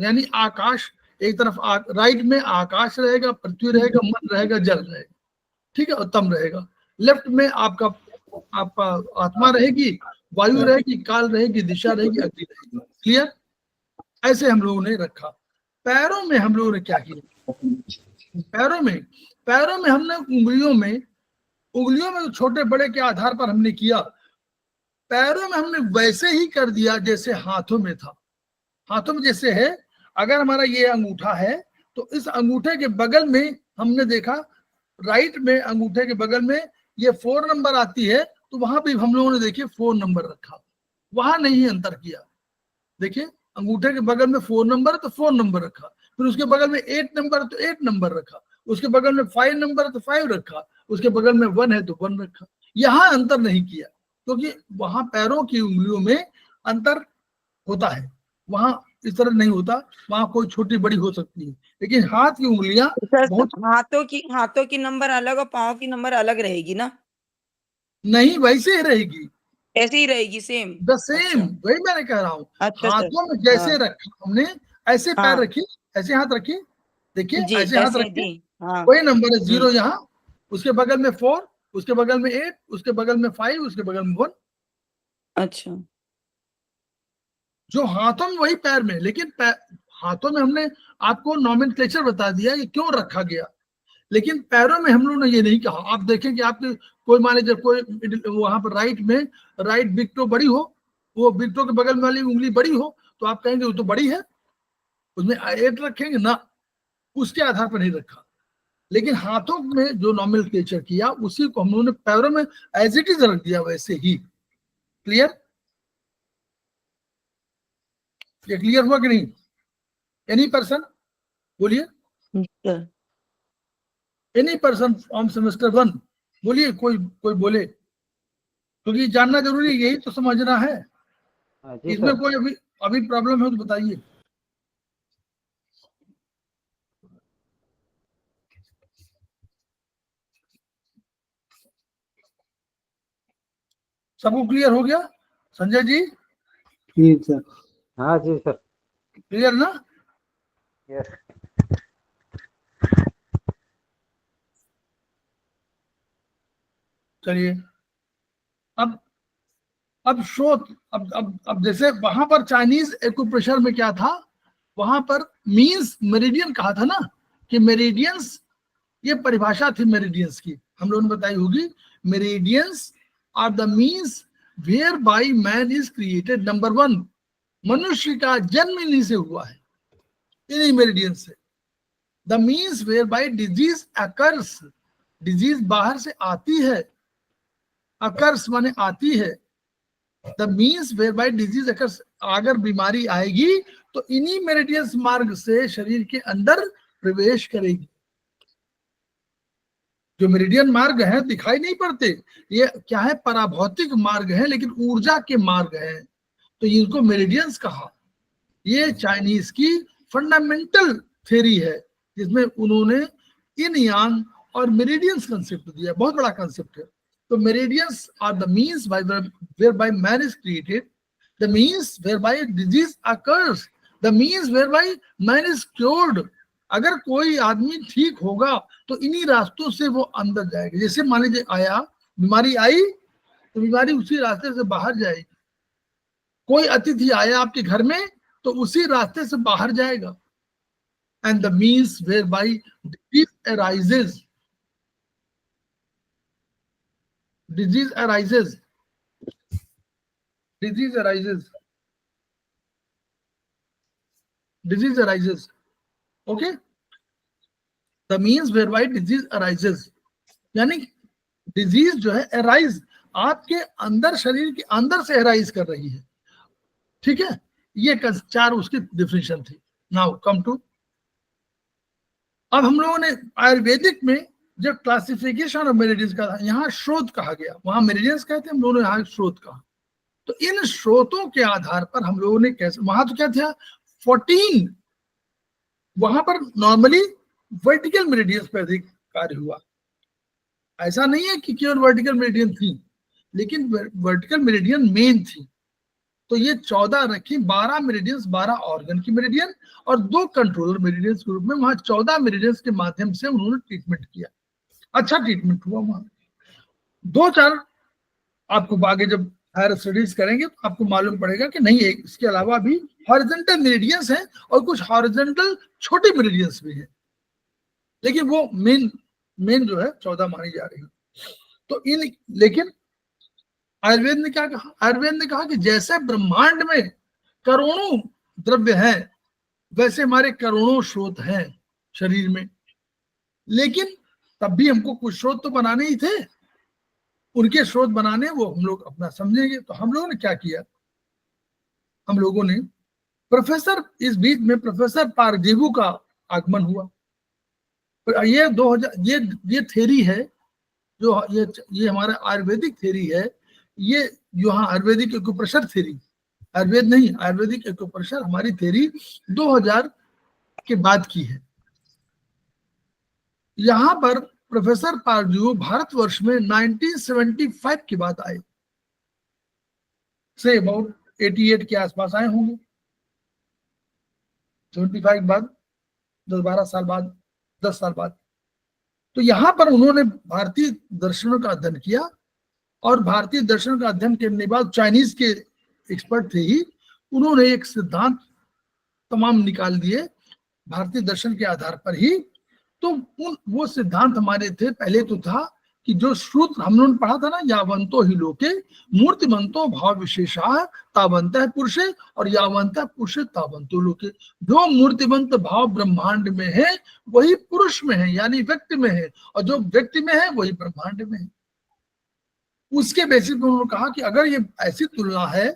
यानी आकाश, एक तरफ राइट में आकाश रहेगा, पृथ्वी रहेगा, मन रहेगा, जल रहेगा। ठीक है, और तम रहेगा। लेफ्ट में आपका आत्मा रहेगी, वायु रहेगी, काल रहेगी, दिशा रहेगी, अग्नि रहेगी। क्लियर? ऐसे हम लोगों ने रखा। पैरों में हम लोगों ने क्या किया, पैरों में हमने उंगलियों में तो छोटे बड़े के आधार पर हमने किया। पैरों में हमने वैसे ही कर दिया जैसे हाथों में था। हाथों में जैसे है, अगर हमारा ये अंगूठा है तो इस अंगूठे के बगल में हमने देखा, राइट में अंगूठे के बगल में ये 4 नंबर आती है, तो वहां भी हम लोगों ने देखिए 4 नंबर रखा, वहां नहीं अंतर किया। देखिए अंगूठे के बगल में 4 नंबर तो 4 नंबर रखा, फिर उसके बगल में 8 नंबर तो 8 नंबर रखा, उसके बगल में 5 नंबर तो 5 रखा, उसके बगल में 1 है तो 1 रखा। यहां अंतर नहीं किया, क्योंकि वहां पैरों की उंगलियों में अंतर होता है, वहां इस तरह नहीं होता। वहां कोई छोटी बड़ी हो सकती है, लेकिन हाथ की उंगलियां बहुत, हाथों की नंबर अलग और पाँव की नंबर अलग रहेगी ना? नहीं, वैसे ही रहेगी, ऐसे ही रहेगी, सेम द सेम। वही मैंने कह रहा हूँ, अच्छा हाथों में जैसे रखा हमने, ऐसे पैर रखिए, ऐसे हाथ रखिए, देखिए ऐसे हाथ रखिए, वही नंबर है। 0 यहाँ, उसके बगल में 4, उसके बगल में 8, उसके बगल में 5, उसके बगल में 1। अच्छा, जो हाथों में वही पैर में, लेकिन हाथों में हमने आपको नॉमेनक्लेचर बता दिया कि क्यों रखा गया, लेकिन पैरों में हम लोगों ने ये नहीं कहा। आप देखें कि आपके कोई मान लीजिए कोई वहां पर राइट में, राइट बिग टो बड़ी हो, वो बिग टो के बगल वाली उंगली बड़ी हो, तो आप कहेंगे वो तो बड़ी है, उसमें 8 रखेंगे ना, उसके आधार पर नहीं रखा। लेकिन हाथों में जो नॉमेनक्लेचर किया उसी को हम लोगों ने पैरों में एज इट इज रख दिया वैसे ही। क्लियर? ये क्लियर हुआ कि नहीं? एनी पर्सन बोलिए, एनी पर्सन फ्रॉम सेमेस्टर 1 बोलिए, कोई कोई बोले, क्योंकि जानना जरूरी है, यही तो समझना है। हाँ जी इसमें सर। कोई अभी अभी प्रॉब्लम है तो बताइए। सबको क्लियर हो गया? संजय जी जी सर। हाँ जी सर। क्लियर ना? यस। चलिए अब शोध, अब जैसे वहां पर चाइनीज एक्यूप्रेशर में क्या था, वहां पर मींस मेरिडियन कहा था ना, कि मेरिडियंस, ये परिभाषा थी मेरिडियंस की, हम लोगों ने बताई होगी। Meridians are the means whereby man is created. Number 1, मनुष्य का जन्म इन्हीं से हुआ है, इन्हीं मेरिडियंस से। The means whereby disease occurs, disease बाहर से आती है, अकर्स माने आती है। The means whereby disease occurs, अगर बीमारी आएगी तो इन्हीं मेरिडियंस मार्ग से शरीर के अंदर प्रवेश करेगी। जो मेरिडियन मार्ग है दिखाई नहीं पड़ते, ये क्या है, पराभौतिक मार्ग है, लेकिन ऊर्जा के मार्ग है, तो इनको मेरिडियंस कहा। ये चाइनीज की फंडामेंटल थ्योरी है, जिसमें उन्होंने इन यांग और मेरिडियंस कंसेप्ट दिया, बहुत बड़ा कंसेप्ट है। तो meridians are the means by whereby man is created, the means whereby disease occurs, the means whereby man is cured. अगर कोई आदमी ठीक होगा तो इन्हीं रास्तों से वो अंदर जाएगा। जैसे मान लीजिए आया, बीमारी आई तो बीमारी उसी रास्ते से बाहर जाएगी। कोई अतिथि आया आपके घर में तो उसी रास्ते से बाहर जाएगा। And the means whereby disease arises, disease arises, disease arises, disease arises, okay. The means whereby disease arises, यानी डिजीज जो है अराइज, आपके अंदर, शरीर के अंदर से अराइज कर रही है। ठीक है, ये 4 उसकी डिफिनेशन थी। नाउ कम टू, अब हम लोगों ने आयुर्वेदिक में जो क्लासिफिकेशन ऑफ मेरिडियंस का था, यहाँ स्रोत कहा गया, वहां मेरिडियंस कहते हैं, हम लोगों ने यहाँ स्रोत कहा। तो इन स्रोतों के आधार पर हम लोगों ने कैसे, वहां तो क्या था 14, वहां पर नॉर्मली वर्टिकल मेरिडियंस पर अधिक कार्य हुआ। ऐसा नहीं है कि केवल वर्टिकल मेरिडियन थी, लेकिन वर्टिकल मेरिडियन मेन थी। तो ये 14 रखी, 12 मेरिडियंस, 12 ऑर्गन की मेरिडियन और 2 कंट्रोलर मेरिडियंस के रूप में, वहां 14 मेरिडियंस के माध्यम से उन्होंने ट्रीटमेंट किया। अच्छा ट्रीटमेंट हुआ वहां। 2-4 आपको आगे जब हायर स्टडीज करेंगे तो आपको मालूम पड़ेगा कि नहीं, इसके अलावा भी हॉरिजॉन्टल मेरिडियंस हैं और कुछ हॉरिजॉन्टल छोटे मेरिडियंस भी हैं, लेकिन वो मेन जो है 14 मानी जा रही है। तो इन, लेकिन आयुर्वेद ने क्या कहा, आयुर्वेद ने कहा कि जैसे ब्रह्मांड में करोड़ों द्रव्य हैं, वैसे हमारे करोड़ों स्रोत हैं शरीर में, लेकिन तब भी हमको कुछ स्रोत तो बनाने ही थे। उनके स्रोत बनाने वो हम लोग अपना समझेंगे। तो हम लोगों ने क्या किया, हम लोगों ने प्रोफेसर, इस बीच में प्रोफेसर पारजेगु का आगमन हुआ। ये 2000, ये थ्योरी है जो ये हमारा आयुर्वेदिक थ्योरी है। ये यहाँ आयुर्वेदिक एक्यूप्रेशर थ्योरी, आयुर्वेद नहीं, आयुर्वेदिक एक्यूप्रेशर हमारी थ्योरी 2000 के बाद की है। यहाँ पर प्रोफेसर पारजेगु भारतवर्ष में 1975 के बाद आए, से अबाउट 88 के आसपास आए होंगे। 75 के बाद 10-12 साल बाद, 10 साल बाद। तो यहाँ पर उन्होंने भारतीय दर्शनों का अध्ययन किया, और भारतीय दर्शन का अध्ययन करने के बाद चाइनीज के एक्सपर्ट थे ही, उन्होंने एक सिद्धांत तमाम निकाल दिए भारतीय दर्शन के आधार पर ही। तो वो सिद्धांत हमारे थे, पहले तो था कि जो सूत्र हम लोगों ने पढ़ा था ना, यावंतो ही लोके मूर्तिमंतो भाव विशेषा तावंत है पुरुषे और यावंत पुरुषे तावंतो लोके। जो मूर्तिमंत भाव ब्रह्मांड में है वही पुरुष में है, यानी व्यक्ति में है, और जो व्यक्ति में है वही ब्रह्मांड में है। उसके बेसिस पर उन्होंने कहा कि अगर ये ऐसी तुलना है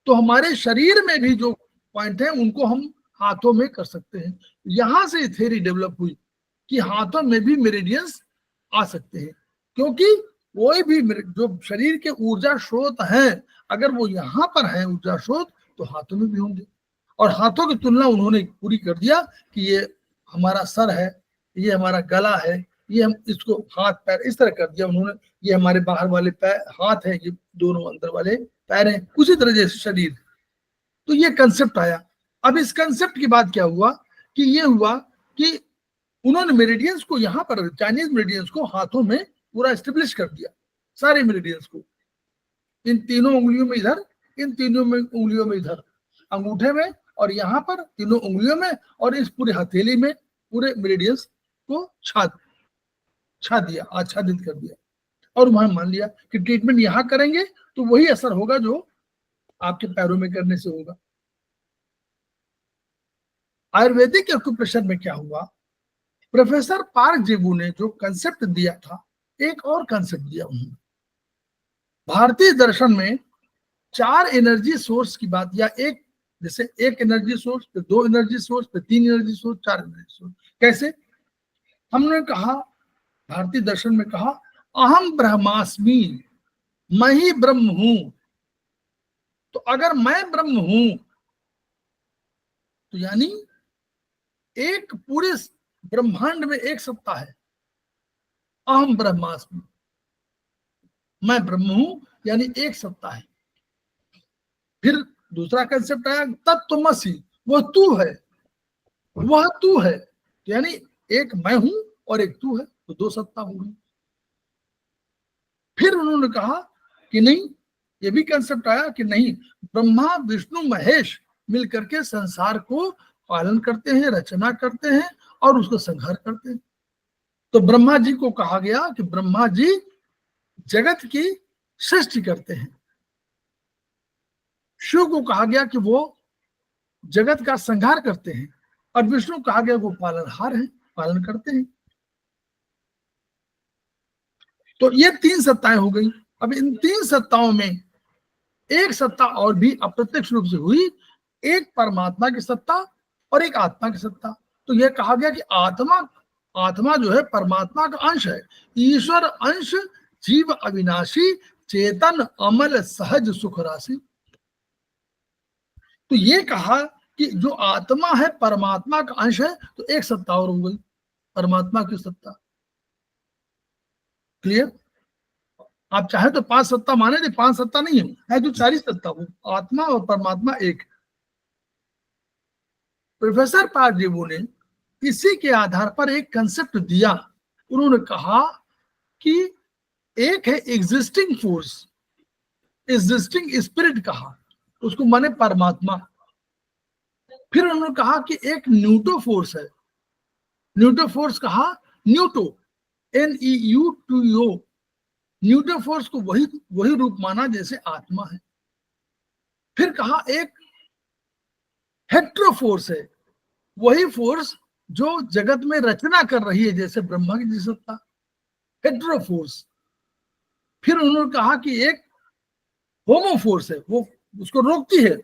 तो हमारे शरीर में भी जो पॉइंट है उनको हम हाथों में कर सकते हैं। यहां से थ्योरी डेवलप हुई कि हाथों में भी मेरिडियंस आ सकते हैं, क्योंकि कोई भी जो शरीर के ऊर्जा स्रोत हैं अगर वो यहाँ पर है ऊर्जा स्रोत तो हाथों में भी होंगे। और हाथों की तुलना उन्होंने पूरी कर दिया कि ये हमारा सर है, ये हमारा गला है, ये हम इसको हाथ पैर इस तरह कर दिया उन्होंने, ये हमारे बाहर वाले पैर हाथ है, ये दोनों अंदर वाले पैर हैं, उसी तरह जैसे शरीर। तो ये कंसेप्ट आया। अब इस कंसेप्ट की बात क्या हुआ कि ये हुआ कि उन्होंने मेरिडियंस को यहाँ पर चाइनीज मेरिडियंस को हाथों में पूरा एस्टेब्लिश कर दिया, सारे मेरिडियंस को, इन तीनों उंगलियों में इधर, इन तीनों में उंगलियों में इधर, अंगूठे में और यहाँ पर तीनों उंगलियों में, और इस पूरे हथेली में पूरे मेरिडियंस को छा दिया, आच्छादित कर दिया। और वहां मान लिया कि ट्रीटमेंट यहाँ करेंगे तो वही असर होगा जो आपके पैरों में करने से होगा। आयुर्वेदिक एक्यूप्रेशर में क्या हुआ, प्रोफेसर पार्क जेबू ने जो कंसेप्ट दिया था, एक और कंसेप्ट दिया उन्होंने। भारतीय दर्शन में 4 एनर्जी सोर्स की बात, या एक जैसे एक एनर्जी सोर्स, फिर 2 एनर्जी सोर्स, फिर 3 एनर्जी सोर्स, 4 एनर्जी सोर्स। कैसे? हमने कहा, भारतीय दर्शन में कहा, अहम ब्रह्मास्मि, मैं ही ब्रह्म हूं। तो अगर मैं ब्रह्म हूं तो यानी एक पूरे ब्रह्मांड में एक सत्ता है, अहम ब्रह्मास्मि, मैं ब्रह्म हूं यानी एक सत्ता है। फिर दूसरा कंसेप्ट आया तत्त्वमसि, वह तू है, वह तू है, यानी एक मैं हूं और एक तू है, तो 2 सत्ता हो गई। फिर उन्होंने कहा कि नहीं, ये भी कंसेप्ट आया कि नहीं, ब्रह्मा विष्णु महेश मिलकर के संसार को पालन करते हैं, रचना करते हैं और उसको संहार करते हैं। तो ब्रह्मा जी को कहा गया कि ब्रह्मा जी जगत की सृष्टि करते हैं, शिव को कहा गया कि वो जगत का संहार करते हैं, और विष्णु कहा गया वो पालनहार हैं, पालन करते हैं। तो ये 3 सत्ताएं हो गई। अब इन 3 सत्ताओं में एक सत्ता और भी अप्रत्यक्ष रूप से हुई, एक परमात्मा की सत्ता और एक आत्मा की सत्ता। तो यह कहा गया कि आत्मा जो है परमात्मा का अंश है, ईश्वर अंश, जीव अविनाशी, चेतन अमल सहज सुख राशि। तो ये कहा कि जो आत्मा है परमात्मा का अंश है, तो एक सत्ता और हो गई, परमात्मा की सत्ता। क्लियर? आप चाहे तो 5 सत्ता माने थे, 5 सत्ता नहीं है जो 4 सत्ता हो, आत्मा और परमात्मा एक। प्रोफेसर पार्क जेबू ने इसी के आधार पर एक कंसेप्ट दिया। उन्होंने कहा कि एक है एग्जिस्टिंग फोर्स, एग्जिस्टिंग स्पिरिट कहा, उसको माने परमात्मा। फिर उन्होंने कहा कि एक न्यूटो फोर्स है, न्यूटो फोर्स कहा, न्यूटो, NEUTO, न्यूटो फोर्स को वही रूप माना जैसे आत्मा है। फिर कहा एक हेट्रो फोर्स है, वही फोर्स जो जगत में रचना कर रही है जैसे ब्रह्मा की सत्ता, हेट्रो फोर्स। फिर उन्होंने कहा कि एक होमो फोर्स है, वो उसको रोकती है,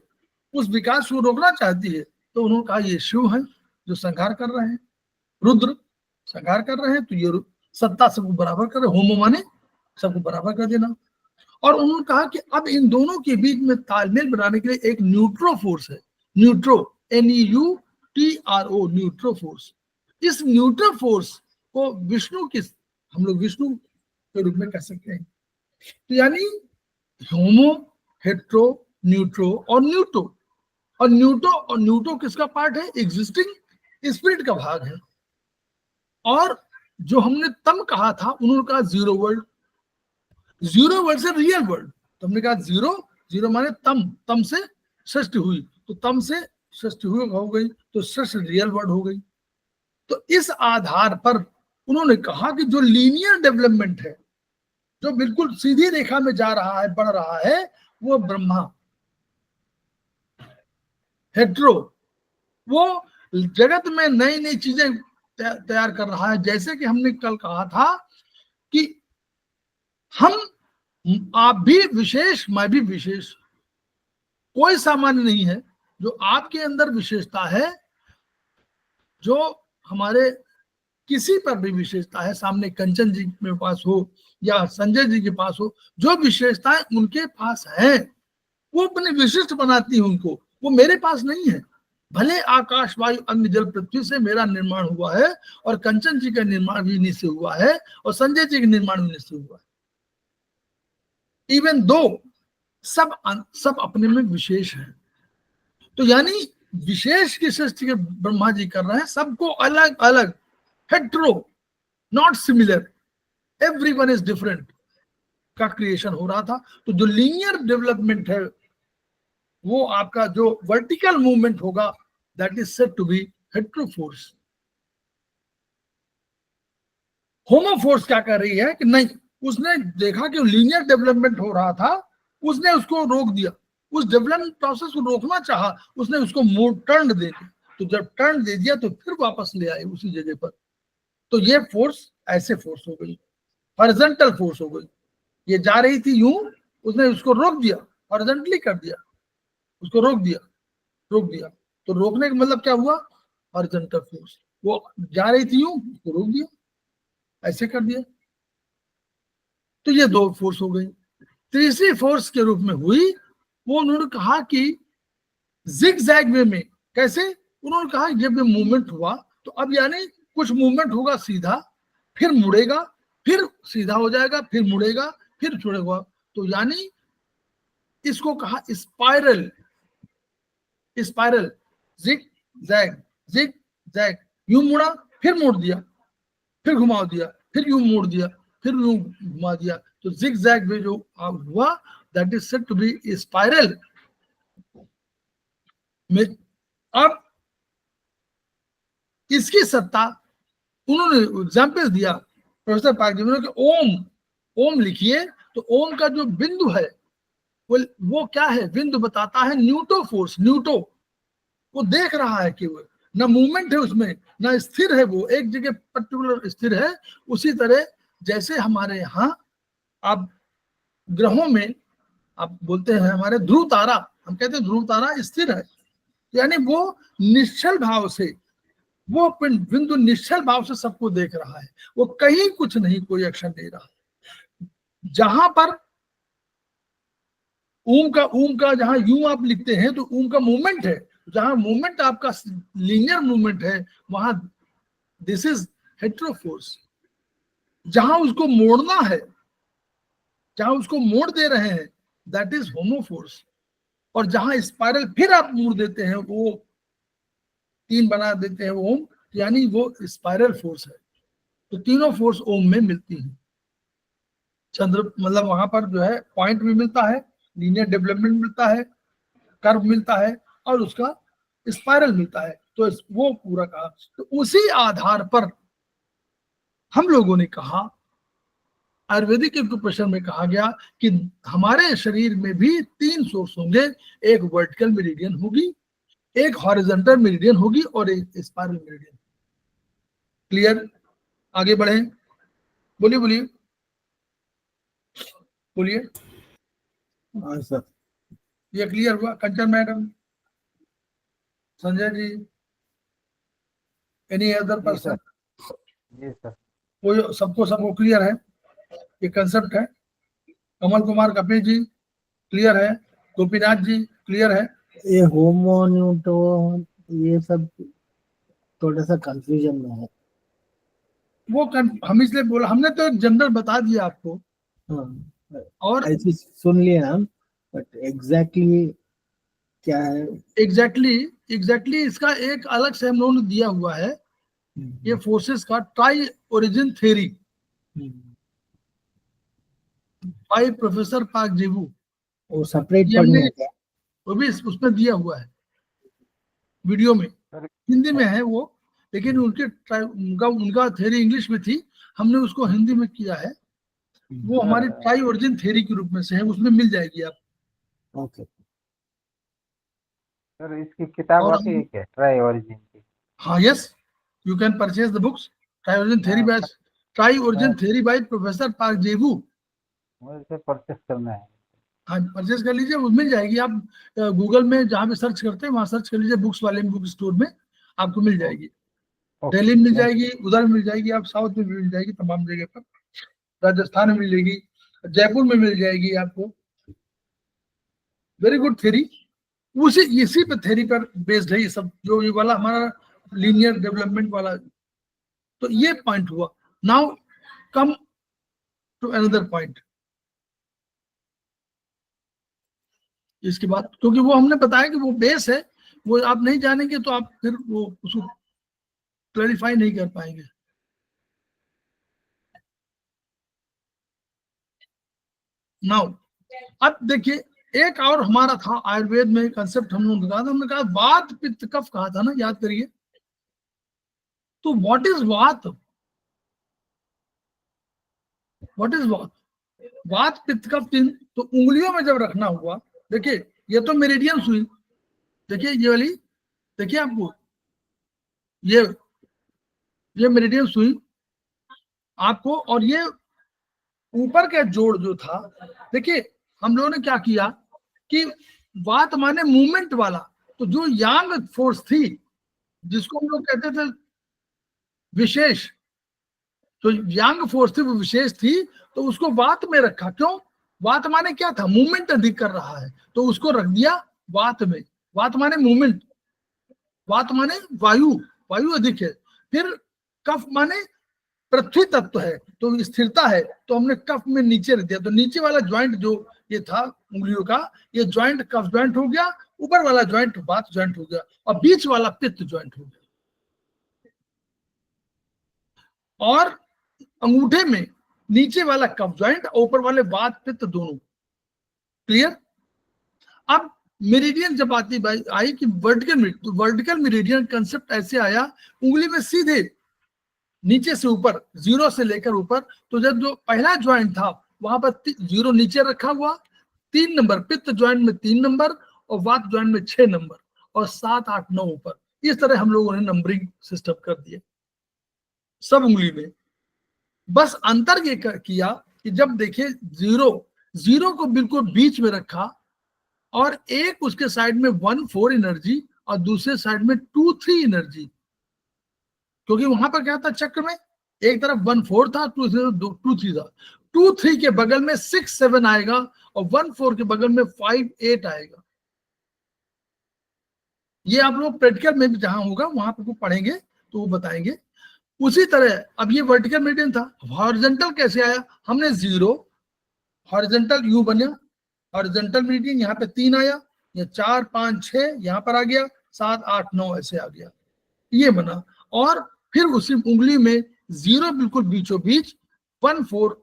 उस विकास को रोकना चाहती है। तो उन्होंने कहा ये शिव है जो संहार कर रहे हैं, रुद्र संहार कर रहे हैं, तो ये सत्ता सबको बराबर कर रहे, होमो माने सबको बराबर कर देना। और उन्होंने कहा कि अब इन दोनों के बीच में तालमेल बनाने के लिए एक न्यूट्रो फोर्स है, न्यूट्रो, NEUTRO, न्यूट्रो फोर्स। इस न्यूट्रो फोर्स को विष्णु की, हम लोग विष्णु के रूप में कह सकते हैं। तो यानी होमो, हेट्रो, न्यूट्रो और न्यूटो। और न्यूटो किसका पार्ट है? एग्जिस्टिंग स्पिरिट का भाग है। और जो हमने तम कहा था, उन्होंने कहा जीरो वर्ल्ड, जीरो वर्ल्ड से रियल वर्ल्ड। तो हमने कहा जीरो माने तम से सृष्टि हुई, तो तम से सृष्टि हुई हो गई, तो सृष्टि रियल वर्ल्ड हो गई। तो इस आधार पर उन्होंने कहा कि जो लीनियर डेवलपमेंट है, जो बिल्कुल सीधी रेखा में जा रहा है, बढ़ रहा है, वो ब्रह्मा। हेट्रो वो जगत में नई नई चीजें तैयार कर रहा है। जैसे कि हमने कल कहा था कि आप भी विशेष, मैं भी विशेष, कोई सामान्य नहीं है। जो आपके अंदर विशेषता है, जो हमारे किसी पर भी विशेषता है, सामने कंचन जी के पास हो या संजय जी के पास हो, जो विशेषताएं उनके पास है वो अपने विशिष्ट बनाती है उनको, वो मेरे पास नहीं है। भले आकाश वायु अग्नि जल पृथ्वी से मेरा निर्माण हुआ है, और कंचन जी का निर्माण भी इन्हीं से हुआ है, और संजय जी का निर्माण इन्हीं से हुआ है। इवन दो सब अपने में विशेष है। तो यानी विशेष की सृष्टि के ब्रह्मा जी कर रहे हैं, सबको अलग अलग, hetero, not similar, everyone is different का क्रिएशन हो रहा था। तो जो लीनियर डेवलपमेंट है, वो आपका जो वर्टिकल मूवमेंट होगा, that is said to be heteroforce. Homoforce क्या कर रही है कि नहीं, उसने देखा कि लीनियर डेवलपमेंट हो रहा था, उसने उसको रोक दिया, उस डेवलपमेंट प्रोसेस को रोकना चाहा, उसने उसको टर्न दे दिया। तो जब टर्न दे दिया तो फिर वापस ले आए उसी जगह पर। तो ये फोर्स ऐसे फोर्स हो गई, हॉरिजॉन्टल फोर्स हो गई। ये जा रही थी यूं, उसने उसको रोक दिया, हॉरिजॉन्टली कर दिया, उसको रोक दिया। तो रोकने का मतलब क्या हुआ, हॉरिजॉन्टल फोर्स। वो जा रही थी यूं, उसको रोक दिया, ऐसे कर दिया। तो ये दो फोर्स हो गई। तीसरी फोर्स के रूप में हुई, वो उन्होंने कहा कि जिग-जैग वे में। कैसे? उन्होंने कहा जब ये मूवमेंट हुआ तो अब यानी कुछ मूवमेंट होगा सीधा, फिर मुड़ेगा, फिर सीधा हो जाएगा, फिर मुड़ेगा, फिर छुड़ेगा। तो यानी इसको कहा स्पाइरल, जिग-जैग, यूं मुड़ा, फिर मोड़ दिया, फिर घुमा दिया, फिर यूं मोड़ दिया, फिर यूं घुमा दिया। तो जिग-जैग वे जो हुआ, that is said to be spiral. अब इसकी सत्ता उन्होंने एग्जाम्पल दिया प्रोफेसर पार्क जी ने, ओम लिखिए, तो ओम का जो बिंदु है वो क्या है, बिंदु बताता है न्यूटो फोर्स। न्यूटो वो देख रहा है कि वो ना मूवमेंट है उसमें, ना स्थिर है, वो एक जगह पर्टिकुलर स्थिर है। उसी तरह जैसे हमारे यहाँ आप ग्रहों में आप बोलते हैं हमारे ध्रुव तारा, हम कहते हैं ध्रुव तारा स्थिर है, यानी वो निश्चल भाव से, वो बिंदु निश्चल भाव से सबको देख रहा है, वो कहीं कुछ नहीं, कोई एक्शन दे रहा है। जहां पर ओम का जहां यूं आप लिखते हैं तो ओम का मूवमेंट है, जहां मूवमेंट आपका लीनियर मूवमेंट है, वहां दिस इज हेट्रोफोर्स। जहां उसको मोड़ना है, जहां उसको मोड़ दे रहे हैं, दैट इज होमोफोर्स। और जहां स्पाइरल फिर आप मोड़ देते हैं, वो तीन बना देते हैं ओम, यानी वो स्पाइरल फोर्स है। तो तीनों फोर्स ओम में मिलती हैं। चंद्र मतलब वहां पर जो है पॉइंट भी मिलता है, लीनियर डेवलपमेंट मिलता है, कर्व मिलता है, और उसका स्पाइरल मिलता है। तो वो पूरा कहा। तो उसी आधार पर हम लोगों ने कहा, आयुर्वेदिक एक्यूप्रेशर में कहा गया कि हमारे शरीर में भी तीन सोर्स होंगे, एक वर्टिकल मेरिडियन होगी, एक हॉरिजॉन्टल मेरिडियन होगी, और एक स्पाइरल मेरिडियन। क्लियर? आगे बढ़े, बोलिए बोलिए बोलिए। हाँ सर। ये क्लियर हुआ? कंचन madam, Sanjay ji, any other person? जी सर। वो सबको क्लियर है, ये कंसेप्ट है? कमल कुमार कपे जी क्लियर है? गोपीनाथ जी क्लियर है? ये होमो न्यूटो ये सब थोड़ा सा कंफ्यूजन में है। वो हम इसलिए बोला, हमने तो एक जनरल बता दिया आपको, हाँ, और ऐसे सुन लिया हम, बट एग्जैक्टली क्या है? एग्जैक्टली इसका एक अलग से हम लोगों ने दिया हुआ है, ये फोर्सेस का try origin theory by professor park जेबू। वो सेपरेट ये पढ़ना हमने, है क्या? वो भी उसमें दिया हुआ है वीडियो में, हिंदी में है वो, लेकिन उनका थ्योरी इंग्लिश में थी, हमने उसको हिंदी में किया है। वो हमारी ट्राई ओरिजिन थ्योरी के रूप में से है, उसमें मिल जाएगी आप। ओके। सर इसकी किताब और आती है क्या ट्राई ओरिजिन की? हाँ, yes, you can purchase the books try origin theory by professor park जेबू। मुझे परचेस करना है। हाँ, परचेज कर लीजिए, वो मिल जाएगी। आप गूगल में जहाँ भी सर्च करते हैं वहाँ सर्च कर लीजिए, बुक्स वाले बुक स्टोर में आपको मिल जाएगी। दिल्ली में मिल जाएगी, उधर मिल जाएगी, आप साउथ में भी मिल जाएगी, तमाम जगह पर। राजस्थान में मिल जाएगी, जयपुर में मिल जाएगी आपको। वेरी गुड थ्योरी, इसी पे थ्योरी पर बेस्ड है ये सब, जो ये वाला हमारा लीनियर डेवलपमेंट वाला। तो ये पॉइंट हुआ। Now come to another point. इसके बाद, क्योंकि वो हमने बताया कि वो बेस है, वो आप नहीं जानेंगे तो आप फिर वो उसको क्लैरिफाई नहीं कर पाएंगे। नाउ अब देखिए, एक और हमारा था आयुर्वेद में कंसेप्ट हम लोगों ने कहा था, हमने कहा वात पित्त कफ कहा था ना, याद करिए। तो व्हाट इज वात? व्हाट इज वात? वात पित्त कफ तो उंगलियों में जब रखना हुआ, देखिए ये तो मेरिडियन सुई, देखिए ये वाली, देखिए आपको ये मेरिडियन सुई आपको, और ये ऊपर का जोड़ जो था, देखिए हम लोगों ने क्या किया कि वात माने मूवमेंट वाला, तो जो यांग फोर्स थी, जिसको हम लोग कहते थे विशेष, तो यांग फोर्स थी वो विशेष थी, तो उसको वात में रखा। क्यों? वात माने क्या था? मूवमेंट अधिक कर रहा है, तो उसको रख दिया वात में। वात माने मूवमेंट, वात माने वायु, वायु अधिक है। फिर कफ माने पृथ्वी तत्व है, तो स्थिरता है, तो हमने कफ में नीचे रख दिया। तो नीचे वाला ज्वाइंट जो ये था उंगलियों का, ये ज्वाइंट कफ ज्वाइंट हो गया, ऊपर वाला ज्वाइंट वात ज्वाइंट हो गया, और बीच वाला पित्त ज्वाइंट हो गया। और अंगूठे में नीचे वाला कफ ज्वाइंट, ऊपर वाले वात पित्त दोनों। क्लियर? अब मेरिडियन जब आई कि वर्टिकल मेरिडियन कंसेप्ट ऐसे आया, उंगली में सीधे नीचे से ऊपर, जीरो से लेकर ऊपर। तो जब जो पहला ज्वाइंट था वहां पर जीरो नीचे रखा हुआ, 3 नंबर, पित्त ज्वाइंट में 3 नंबर, और वात ज्वाइंट में 6 नंबर, और 7, 8, 9 ऊपर। इस तरह हम लोगों ने नंबरिंग सिस्टम कर दिया सब उंगली में। बस अंतर ये किया कि जब देखे जीरो को बिल्कुल बीच में रखा, और एक उसके साइड में 1-4 एनर्जी, और दूसरे साइड में 2-3 एनर्जी। क्योंकि वहां पर क्या था, चक्र में एक तरफ 1-4 था, 2-3 था। 2-3 के बगल में 6-7 आएगा, और 1-4 के बगल में 5-8 आएगा। ये आप लोग प्रैक्टिकल में भी जहां होगा वहां पर पढ़ेंगे तो वो बताएंगे। उसी तरह अब ये वर्टिकल मेरिडियन था, हॉरिजॉन्टल कैसे आया? हमने जीरो, हॉरिजॉन्टल यू बना, हॉरिजॉन्टल मेरिडियन यहाँ पे 3 आया, ये 4, 5, 6 यहाँ पर आ गया, 7, 8, 9 ऐसे आ गया, ये बना। और फिर उसी उंगली में जीरो बिल्कुल बीचों बीच, 1-4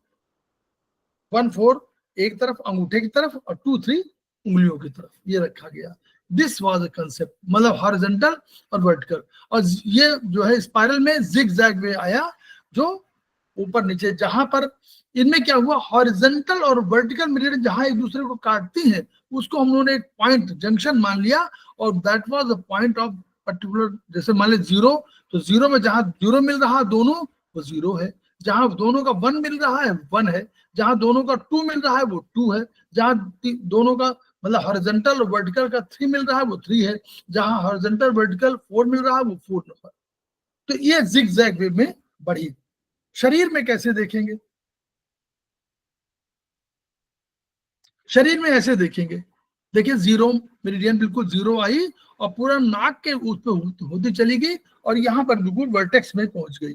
एक तरफ अंगूठे की तरफ, और 2-3 उंगलियों की तरफ, ये रखा गया। दिस वाज अ कंसेप्ट, मतलब हॉरिजॉन्टल और वर्टिकल। और ये जो है स्पाइरल में जिग-जैग वे आया, जो ऊपर नीचे, जहां पर इनमें क्या हुआ, हॉरिजॉन्टल और वर्टिकल मेरिडियन जहां एक दूसरे को काटती हैं, उसको हम लोगों ने एक पॉइंट जंक्शन मान लिया, और that was the point of particular. जैसे मान ले जीरो, तो जीरो में जहां जीरो मिल रहा है दोनों, वो जीरो है। जहां दोनों का 1 मिल रहा है 1 है, जहां दोनों का 2 मिल रहा है वो 2 है, जहां दोनों का मतलब हॉरिजॉन्टल और वर्टिकल का 3 मिल रहा है वो 3 है, जहां हॉरिजॉन्टल वर्टिकल 4 मिल रहा है वो 4 नंबर। तो ये जिग-जैग वे में बढ़ी। शरीर में कैसे देखेंगे? शरीर में ऐसे देखेंगे, देखिए जीरो मेरिडियन बिल्कुल जीरो आई, और पूरा नाक के उस पे होती चली गई, और यहाँ पर बिल्कुल वर्टेक्स में पहुंच गई,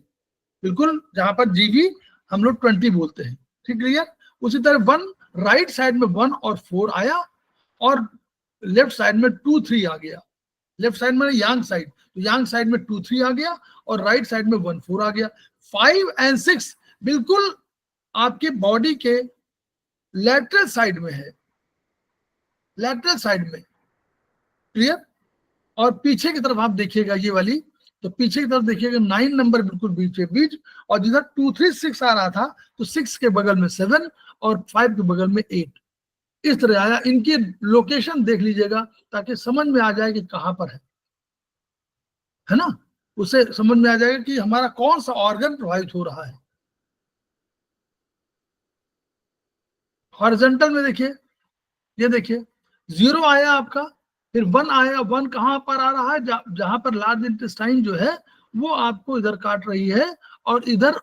बिल्कुल जहां पर जीवी हम लोग 20 बोलते हैं। ठीक, क्लियर? उसी तरह 1 राइट साइड में 1 और 4 आया, और लेफ्ट साइड में 2-3 आ गया। लेफ्ट साइड में यांग साइड, तो यांग साइड में 2-3 आ गया, और राइट साइड में 1-4 आ गया। 5 और 6 बिल्कुल आपके बॉडी के लेटरल साइड में है, लेटरल साइड में। क्लियर? और पीछे की तरफ आप देखिएगा, ये वाली तो पीछे की तरफ देखिएगा 9 नंबर बिल्कुल बीचे बीच, और जिधर 2 3 6 आ रहा था तो 6 के बगल में 7 और 5 के बगल में 8, इस तरह आया। इनकी लोकेशन देख लीजिएगा ताकि समझ में आ जाए कि कहां पर है ना, उसे समझ में आ जाएगा कि हमारा कौन सा ऑर्गन प्रभावित हो रहा है। हॉरिजॉन्टल में देखिए, ये देखिए 0 आया आपका, फिर 1 आया। 1 कहां पर आ रहा है, जहां पर लार्ज इंटेस्टाइन जो है वो आपको इधर काट रही है, और इधर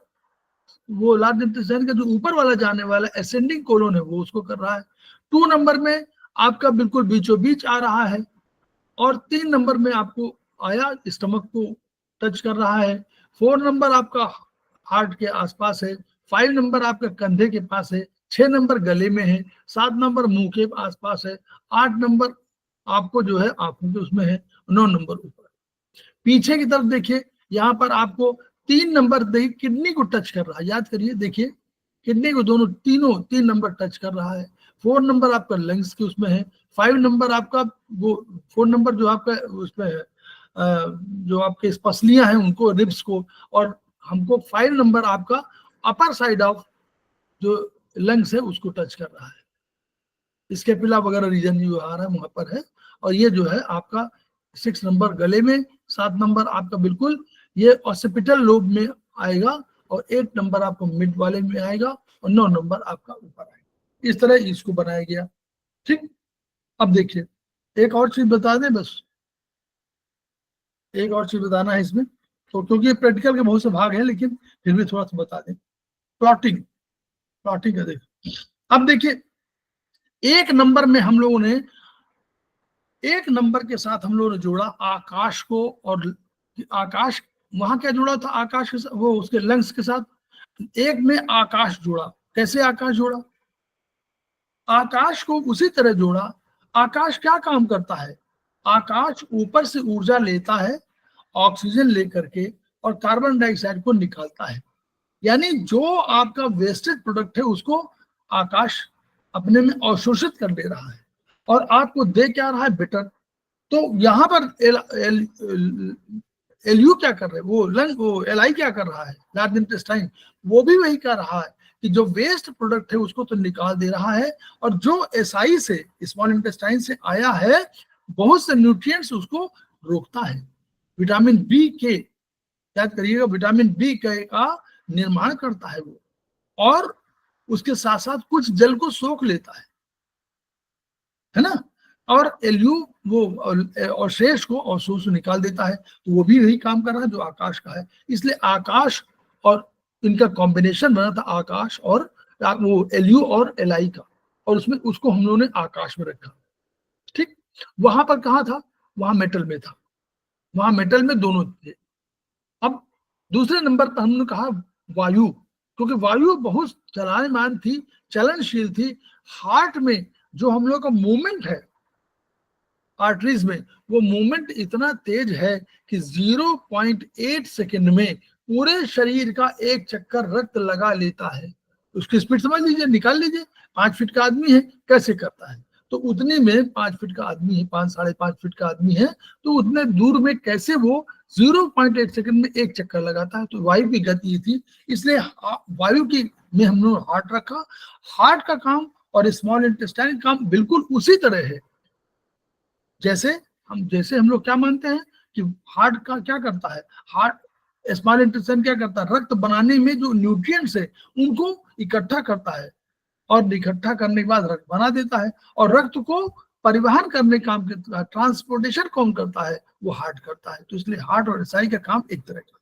वो लार्ज इंटेस्टाइन का जो ऊपर वाला जाने वाला असेंडिंग कोलोन है वो उसको कर रहा है। 2 नंबर में आपका बिल्कुल बीचों बीच आ रहा है, और 3 नंबर में आपको आया स्टमक को टच कर रहा है। 4 नंबर आपका हार्ट के आसपास है, 5 नंबर आपका कंधे के पास है, 6 नंबर गले में है, 7 नंबर मुंह के आसपास है, 8 नंबर आपको जो है आंखों के उसमें है, 9 नंबर ऊपर। पीछे की तरफ देखिए, यहाँ पर आपको 3 नंबर देखिए किडनी को टच कर रहा है, याद करिए, देखिए किडनी को दोनों 3 नंबर टच कर रहा है। 4 नंबर आपका लंग्स के उसमें है, 5 नंबर आपका वो 4 नंबर जो आपका उसमें है, जो आपके पसलियां हैं उनको, रिब्स को, और हमको 5 नंबर आपका अपर साइड ऑफ जो लंग्स है उसको टच कर रहा है। स्केपुला वगैरह रीजन जो आ रहा है वहां पर है, और ये जो है आपका 6 नंबर गले में, 7 नंबर आपका बिल्कुल ये ऑसिपिटल लोब में आएगा, और 8 नंबर आपको मिड वाले में आएगा, और 9 नंबर आपका ऊपर आएगा। इस तरह इसको बनाया गया। ठीक, अब देखिए एक और चीज बता दें, बस एक और चीज बताना है इसमें, तो क्योंकि प्रैक्टिकल के बहुत से भाग हैं लेकिन फिर भी थोड़ा सा बता दें। प्लॉटिंग का देखिए, अब देखिए 1 नंबर में हम लोगों ने 1 नंबर के साथ हम लोगों ने जोड़ा आकाश को, और आकाश वहां क्या जुड़ा था आकाश के साथ, वो उसके लंग्स के साथ। 1 में आकाश जोड़ा। कैसे आकाश जोड़ा? आकाश को उसी तरह जोड़ा। आकाश क्या काम करता है? आकाश ऊपर से ऊर्जा लेता है ऑक्सीजन लेकर के, और कार्बन डाइऑक्साइड को निकालता है। यानी जो आपका वेस्टेज प्रोडक्ट है उसको आकाश अपने में अवशोषित कर ले रहा है, और आपको दे क्या रहा है? बेटर। तो यहाँ पर एलयू क्या कर रहे हैं, वो एलआई क्या कर रहा है, लार्ज इंटेस्टाइन, वो भी वही कर रहा है कि जो वेस्ट प्रोडक्ट है उसको तो निकाल दे रहा है, और जो एसआई से, स्मॉल इंटेस्टाइन से आया है, बहुत से न्यूट्रिएंट्स उसको रोकता है। विटामिन बी के, याद करिएगा, विटामिन बी के का निर्माण करता है वो, और उसके साथ साथ कुछ जल को सोख लेता है ना, और एलयू वो और शेष को अवशोष निकाल देता है। तो वो भी वही काम कर रहा है जो आकाश का है। इसलिए आकाश और इनका कॉम्बिनेशन बना था आकाश और वो एलयू और एलआई का, और उसमें उसको हम लोगों ने आकाश में रखा। ठीक, वहां पर कहा था? वहां मेटल में था, वहां मेटल में दोनों थे। अब दूसरे नंबर पर हमने कहा वायु, क्योंकि वायु बहुत चलायमान थी, चलनशील थी। हार्ट में जो हम लोग का मूवमेंट है, आर्टरीज में, वो मूवमेंट इतना तेज है कि 0.8 सेकंड में पूरे शरीर का एक चक्कर रक्त लगा लेता है। उसकी स्पीड समझ लीजिए, निकाल लीजिए। 5 फीट का आदमी है, कैसे करता है? तो उतने में 5 फीट का आदमी है, 5 साढ़े 5 फीट का आदमी है, तो उतने दूर में कैसे वो 0.8 सेकंड में एक चक्कर लगाता है? तो वायु की गति थी। इसलिए वायु की में हम लोग हार्ट रखा। हार्ट का काम और स्मॉल इंटेस्टाइन काम बिल्कुल उसी तरह है, जैसे हम लोग क्या मानते हैं कि हार्ट का क्या करता है, हार्ट स्मॉल इंटेस्टाइन क्या करता है? रक्त बनाने में जो न्यूट्रिएंट्स है उनको इकट्ठा करता है, और इकट्ठा करने के बाद रक्त बना देता है, और रक्त को परिवहन करने काम करता है, ट्रांसपोर्टेशन कौन करता है? वो हार्ट करता है। तो इसलिए हार्ट और एसआई का काम एक तरह का,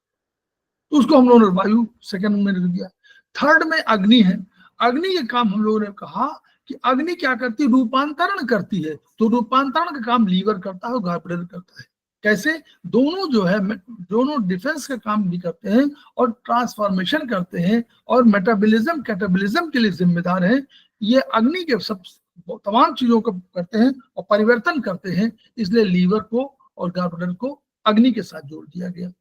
तो उसको हम लोगों ने वायु सेकंड में रख दिया। थर्ड में अग्नि है। अग्नि के काम हम लोगों ने कहा कि अग्नि क्या करती है? रूपांतरण करती है। तो रूपांतरण का काम लीवर करता है, गार्बरेल करता है। कैसे? दोनों जो है, दोनों डिफेंस का काम भी करते हैं और ट्रांसफॉर्मेशन करते हैं और मेटाबॉलिज्म कैटाबॉलिज्म के लिए जिम्मेदार हैं। ये अग्नि के सब तमाम चीजों को करते हैं और परिवर्तन करते हैं। इसलिए लीवर को और गार्बरेल को अग्नि के साथ जोड़ दिया गया।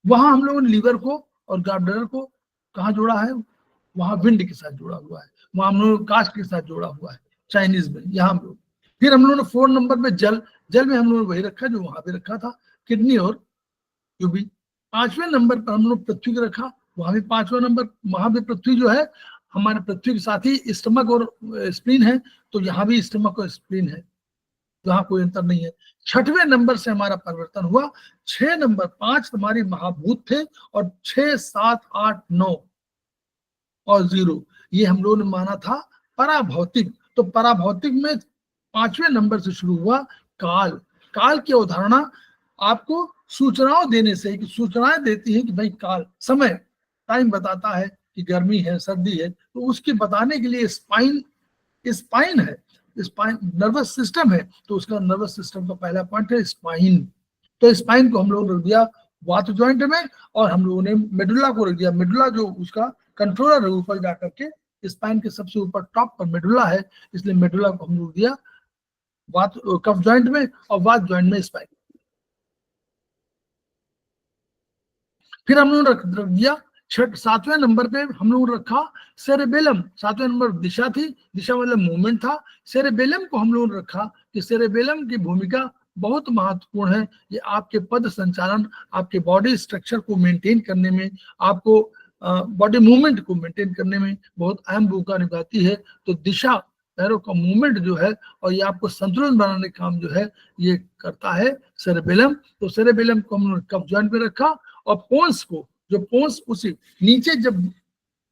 वहां हम लोगों ने लीवर को और गार्बरेल को कहाँ जोड़ा है? वहां विंड के साथ जोड़ा हुआ है। वहां हम लोगों ने कास्ट के साथ जोड़ा हुआ है, चाइनीज में। यहाँ फिर हम लोगों ने 4 नंबर में जल में हम लोगों ने वही रखा जो वहां पे रखा था, किडनी और क्यूबी। 5वें नंबर पर हम लोग पृथ्वी को रखा, वहां भी 5वां नंबर, वहां भी पृथ्वी जो है हमारे पृथ्वी के साथ ही स्टमक और स्प्लीन है, तो यहाँ भी स्टमक और स्प्लीन है, जहाँ कोई अंतर नहीं है। 6वें नंबर से हमारा परिवर्तन हुआ, 6 नंबर 5 हमारी महाभूत थे और 6, 7, 8, 9 और 0 ये हम लोगों ने माना था पराभौतिक। तो पराभौतिक में 5वें नंबर से शुरू हुआ काल। काल की अवधारणा आपको सूचनाओं देने से, कि सूचनाएं देती है कि भाई काल, समय, टाइम बताता है कि गर्मी है, सर्दी है, तो उसके बताने के लिए स्पाइन है, स्पाइन नर्वस सिस्टम है, तो उसका नर्वस सिस्टम का पहला पॉइंट है स्पाइन। तो स्पाइन को हम लोग रख दिया वात जॉइंट में, और हम लोगों ने मेडुला को रख दिया, मेडुला जो उसका कंट्रोलर है ऊपर जाकर के, स्पाइन के सबसे ऊपर टॉप पर मेडुला है, इसलिए मेडुला को हम लोग दिया वात कफ जॉइंट में और वात जॉइंट में स्पाइन। फिर हम लोग रख दिया 7वें नंबर पे हम लोग रखा सेरेबेलम। 7वें नंबर दिशा थी, दिशा मतलब मूवमेंट था। सेरेबेलम को हम लोग रखा कि सेरेबेलम की भूमिका बहुत महत्वपूर्ण है, ये आपके पद संचालन, आपके बॉडी स्ट्रक्चर को मेंटेन करने में, आपको बॉडी मूवमेंट को मेंटेन करने में बहुत अहम भूमिका निभाती है। तो दिशा, पैरों का मूवमेंट जो है, और ये आपको संतुलन बनाने का काम जो है ये करता है सेरेबेलम। तो सेरेबेलम को हम लोग कफ जॉइंट पे रखा, और पोन्स को, जो पोन्स उसी नीचे, जब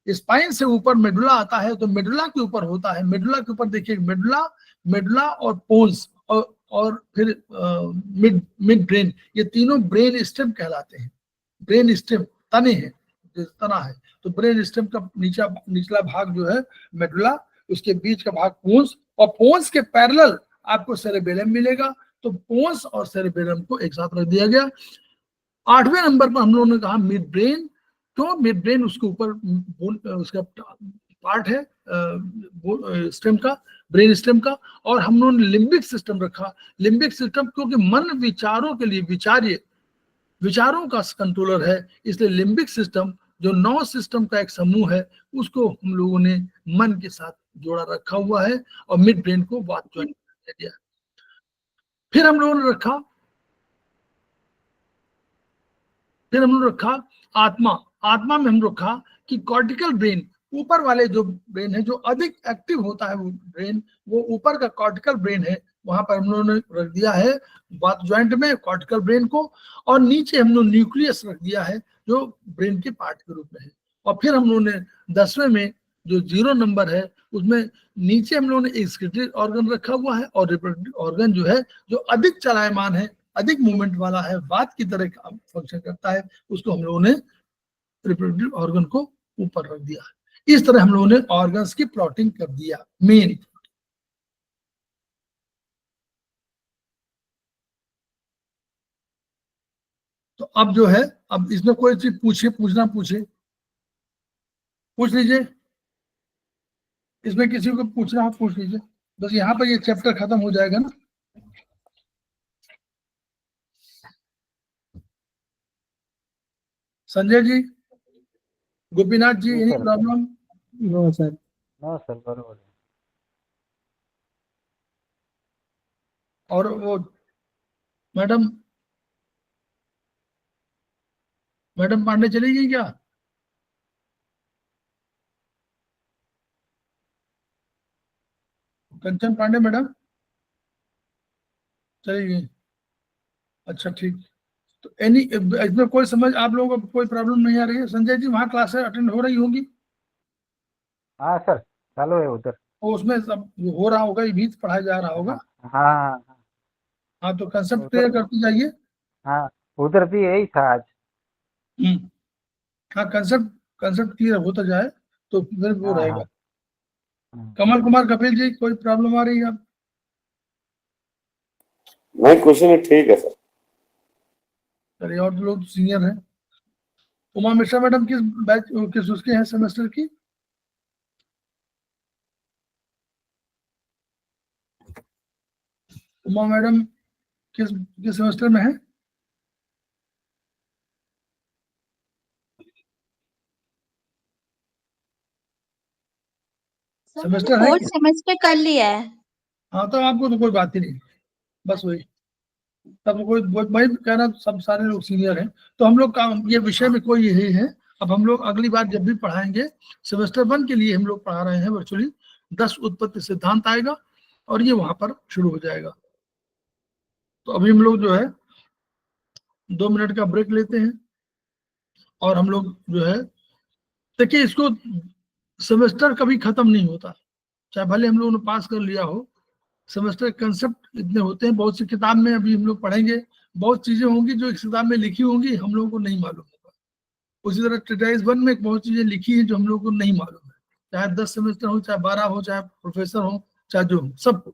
स्पाइन से ऊपर मेडुला आता है तो मेडुला के ऊपर होता है, मेडुला के ऊपर देखिए मेडुला और पोन्स और फिर मिड ब्रेन, ये तीनों ब्रेन स्टेम कहलाते हैं। ब्रेन स्टेम तने हैं, तना है, तो ब्रेन स्टेम का निचला भाग जो है मेडुला, उसके बीच का भाग पोन्स, और पोन्स के पैरेलल आपको सेरेबेलम मिलेगा। तो पोन्स और सेरेबेलम को एक साथ रख दिया गया। 8वें नंबर पर हम लोगों ने कहा मिड ब्रेन। तो मिड ब्रेन उसके ऊपर उसका पार्ट है स्टेम का, ब्रेन स्टेम का। और हम लोगों ने लिम्बिक सिस्टम रखा। लिम्बिक सिस्टम क्योंकि मन विचारों के लिए विचारों का कंट्रोलर है, इसलिए लिम्बिक सिस्टम जो 9 सिस्टम का एक समूह है, उसको हम लोगों ने मन के साथ जोड़ा रखा हुआ है, और मिड ब्रेन को वात जॉइंट किया गया। फिर हम लोगों ने रखा आत्मा। आत्मा में हम रखा कि कॉर्टिकल ब्रेन, ऊपर वाले जो ब्रेन है, जो अधिक एक्टिव होता है वो ब्रेन, वो ऊपर का कॉर्टिकल ब्रेन है, वहां पर हम लोगों ने रख दिया है वात जॉइंट में कॉर्टिकल ब्रेन को। और नीचे हम लोग न्यूक्लियस रख दिया है, जो ब्रेन के पार्ट के रूप में है। और फिर हम लोगों ने 10वें में जो 0 नंबर है, उसमें नीचे हम लोगों ने एक्सक्रीटरी ऑर्गन रखा हुआ है, और रिप्रोडक्टिव ऑर्गन जो है, जो अधिक चलायमान है, अधिक मूवमेंट वाला है, वात की तरह फंक्शन करता है, उसको हम लोगों ने रिप्रोडक्टिव ऑर्गन को ऊपर रख दिया। इस तरह हम लोगों ने ऑर्गन्स की प्लॉटिंग कर दिया मेन। तो अब जो है, अब इसमें कोई चीज पूछ लीजिए, इसमें किसी को पूछना हो पूछ लीजिए, बस यहाँ पर ये चैप्टर खत्म हो जाएगा ना। Sanjay ji, Gopinath ji, ji any sir. Problem? No sir. No sir, बरोबर है। और वो मैडम पांडे चली गई क्या? कंचन पांडे मैडम चली गई? अच्छा ठीक। तो एनी इसमें कोई समझ, आप लोगों को कोई प्रॉब्लम नहीं आ रही है? संजय जी, वहाँ क्लासेस अटेंड हो रही होंगी? हाँ सर, चालू है उधर। और उसमें सब हो रहा होगा, ये भी पढ़ाया जा रहा होगा। हाँ हाँ हाँ। हाँ, तो कंसेप्ट क्लियर उधर, करते जाइए। हाँ उधर भी यही था आज। हाँ, कंसेप्ट क्लियर होता जाए तो फिर वो हाँ रहेगा। हाँ। कमल कुमार कपिल जी, कोई प्रॉब्लम आ रही है? नहीं, क्वेश्चन ठीक है सर। चलिए, और लोग सीनियर हैं। उमा मिश्रा मैडम किस बैच, किस उसके हैं सेमेस्टर की? उमा मैडम किस सेमेस्टर में है? सेमेस्टर है फोर्थ क्या? सेमेस्टर कर लिया है। हाँ, तो आपको तो कोई बात ही नहीं, बस वही तब कोई मैं कह रहा सब सारे लोग सीनियर हैं, तो हम लोग का ये विषय में कोई यही है। अब हम लोग अगली बार जब भी पढ़ाएंगे, सेमेस्टर 1 के लिए हम लोग पढ़ा रहे हैं वर्चुअली, 10 उत्पत्ति सिद्धांत आएगा और ये वहां पर शुरू हो जाएगा। तो अभी हम लोग जो है 2 मिनट का ब्रेक लेते हैं और हम लोग जो है, देखिए इसको सेमेस्टर कभी खत्म नहीं होता, चाहे भले हम लोगों ने पास कर लिया हो, सेमेस्टर कंसेप्ट इतने होते हैं। बहुत सी किताब में अभी हम लोग पढ़ेंगे, बहुत चीजें होंगी जो इस किताब में लिखी होंगी, हम लोगों को नहीं मालूम होगा। उसी तरह ट्रेटाइज 1 में बहुत चीजें लिखी हैं जो हम लोगों को नहीं मालूम है, चाहे 10 सेमेस्टर हो, चाहे 12 हो, चाहे प्रोफेसर हो, चाहे जो हो, सबको,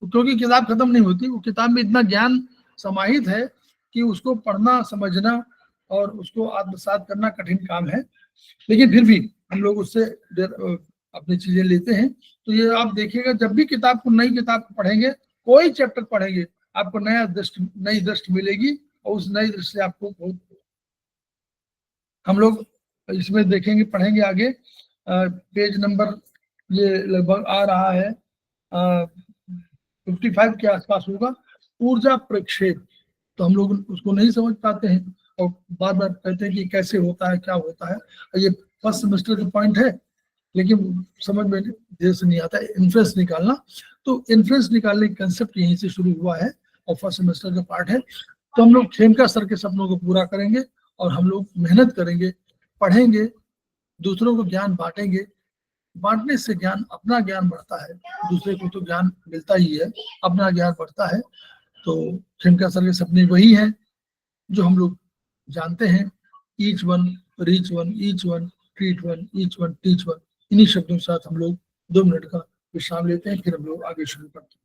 क्योंकि किताब खत्म नहीं होती। वो किताब में इतना ज्ञान समाहित है कि उसको पढ़ना, समझना और उसको आत्मसात करना कठिन काम है, लेकिन फिर भी हम लोग उससे अपनी चीजें लेते हैं। तो ये आप देखिएगा, जब भी किताब को, नई किताब को पढ़ेंगे, कोई चैप्टर पढ़ेंगे, आपको नई दृष्टि मिलेगी और उस नई दृष्टि से आपको बहुत, हम लोग इसमें देखेंगे, पढ़ेंगे आगे। पेज नंबर ये लगभग आ रहा है 55 के आसपास होगा, ऊर्जा प्रक्षेप। तो हम लोग उसको नहीं समझ पाते हैं और बार बार कहते हैं कि कैसे होता है, क्या होता है। ये फर्स्ट सेमेस्टर का पॉइंट है, लेकिन समझ में देर से नहीं आता है इन्फ्लुएंस निकालना। तो इन्फ्लुएंस निकालने का कंसेप्ट यहीं से शुरू हुआ है और फर्स्ट सेमेस्टर का पार्ट है। तो हम लोग खेमका सर के सपनों को पूरा करेंगे और हम लोग मेहनत करेंगे, पढ़ेंगे, दूसरों को ज्ञान बांटेंगे। बांटने से ज्ञान, अपना ज्ञान बढ़ता है, दूसरे को तो ज्ञान मिलता ही है, अपना ज्ञान बढ़ता है। तो खेमका सर के सपने वही हैं जो हम लोग जानते हैं, each one, reach one, each one, treat one, each one, teach one. इन्हीं शब्दों के साथ हम लोग 2 मिनट का विश्राम लेते हैं, फिर हम लोग आगे शुरू करते हैं।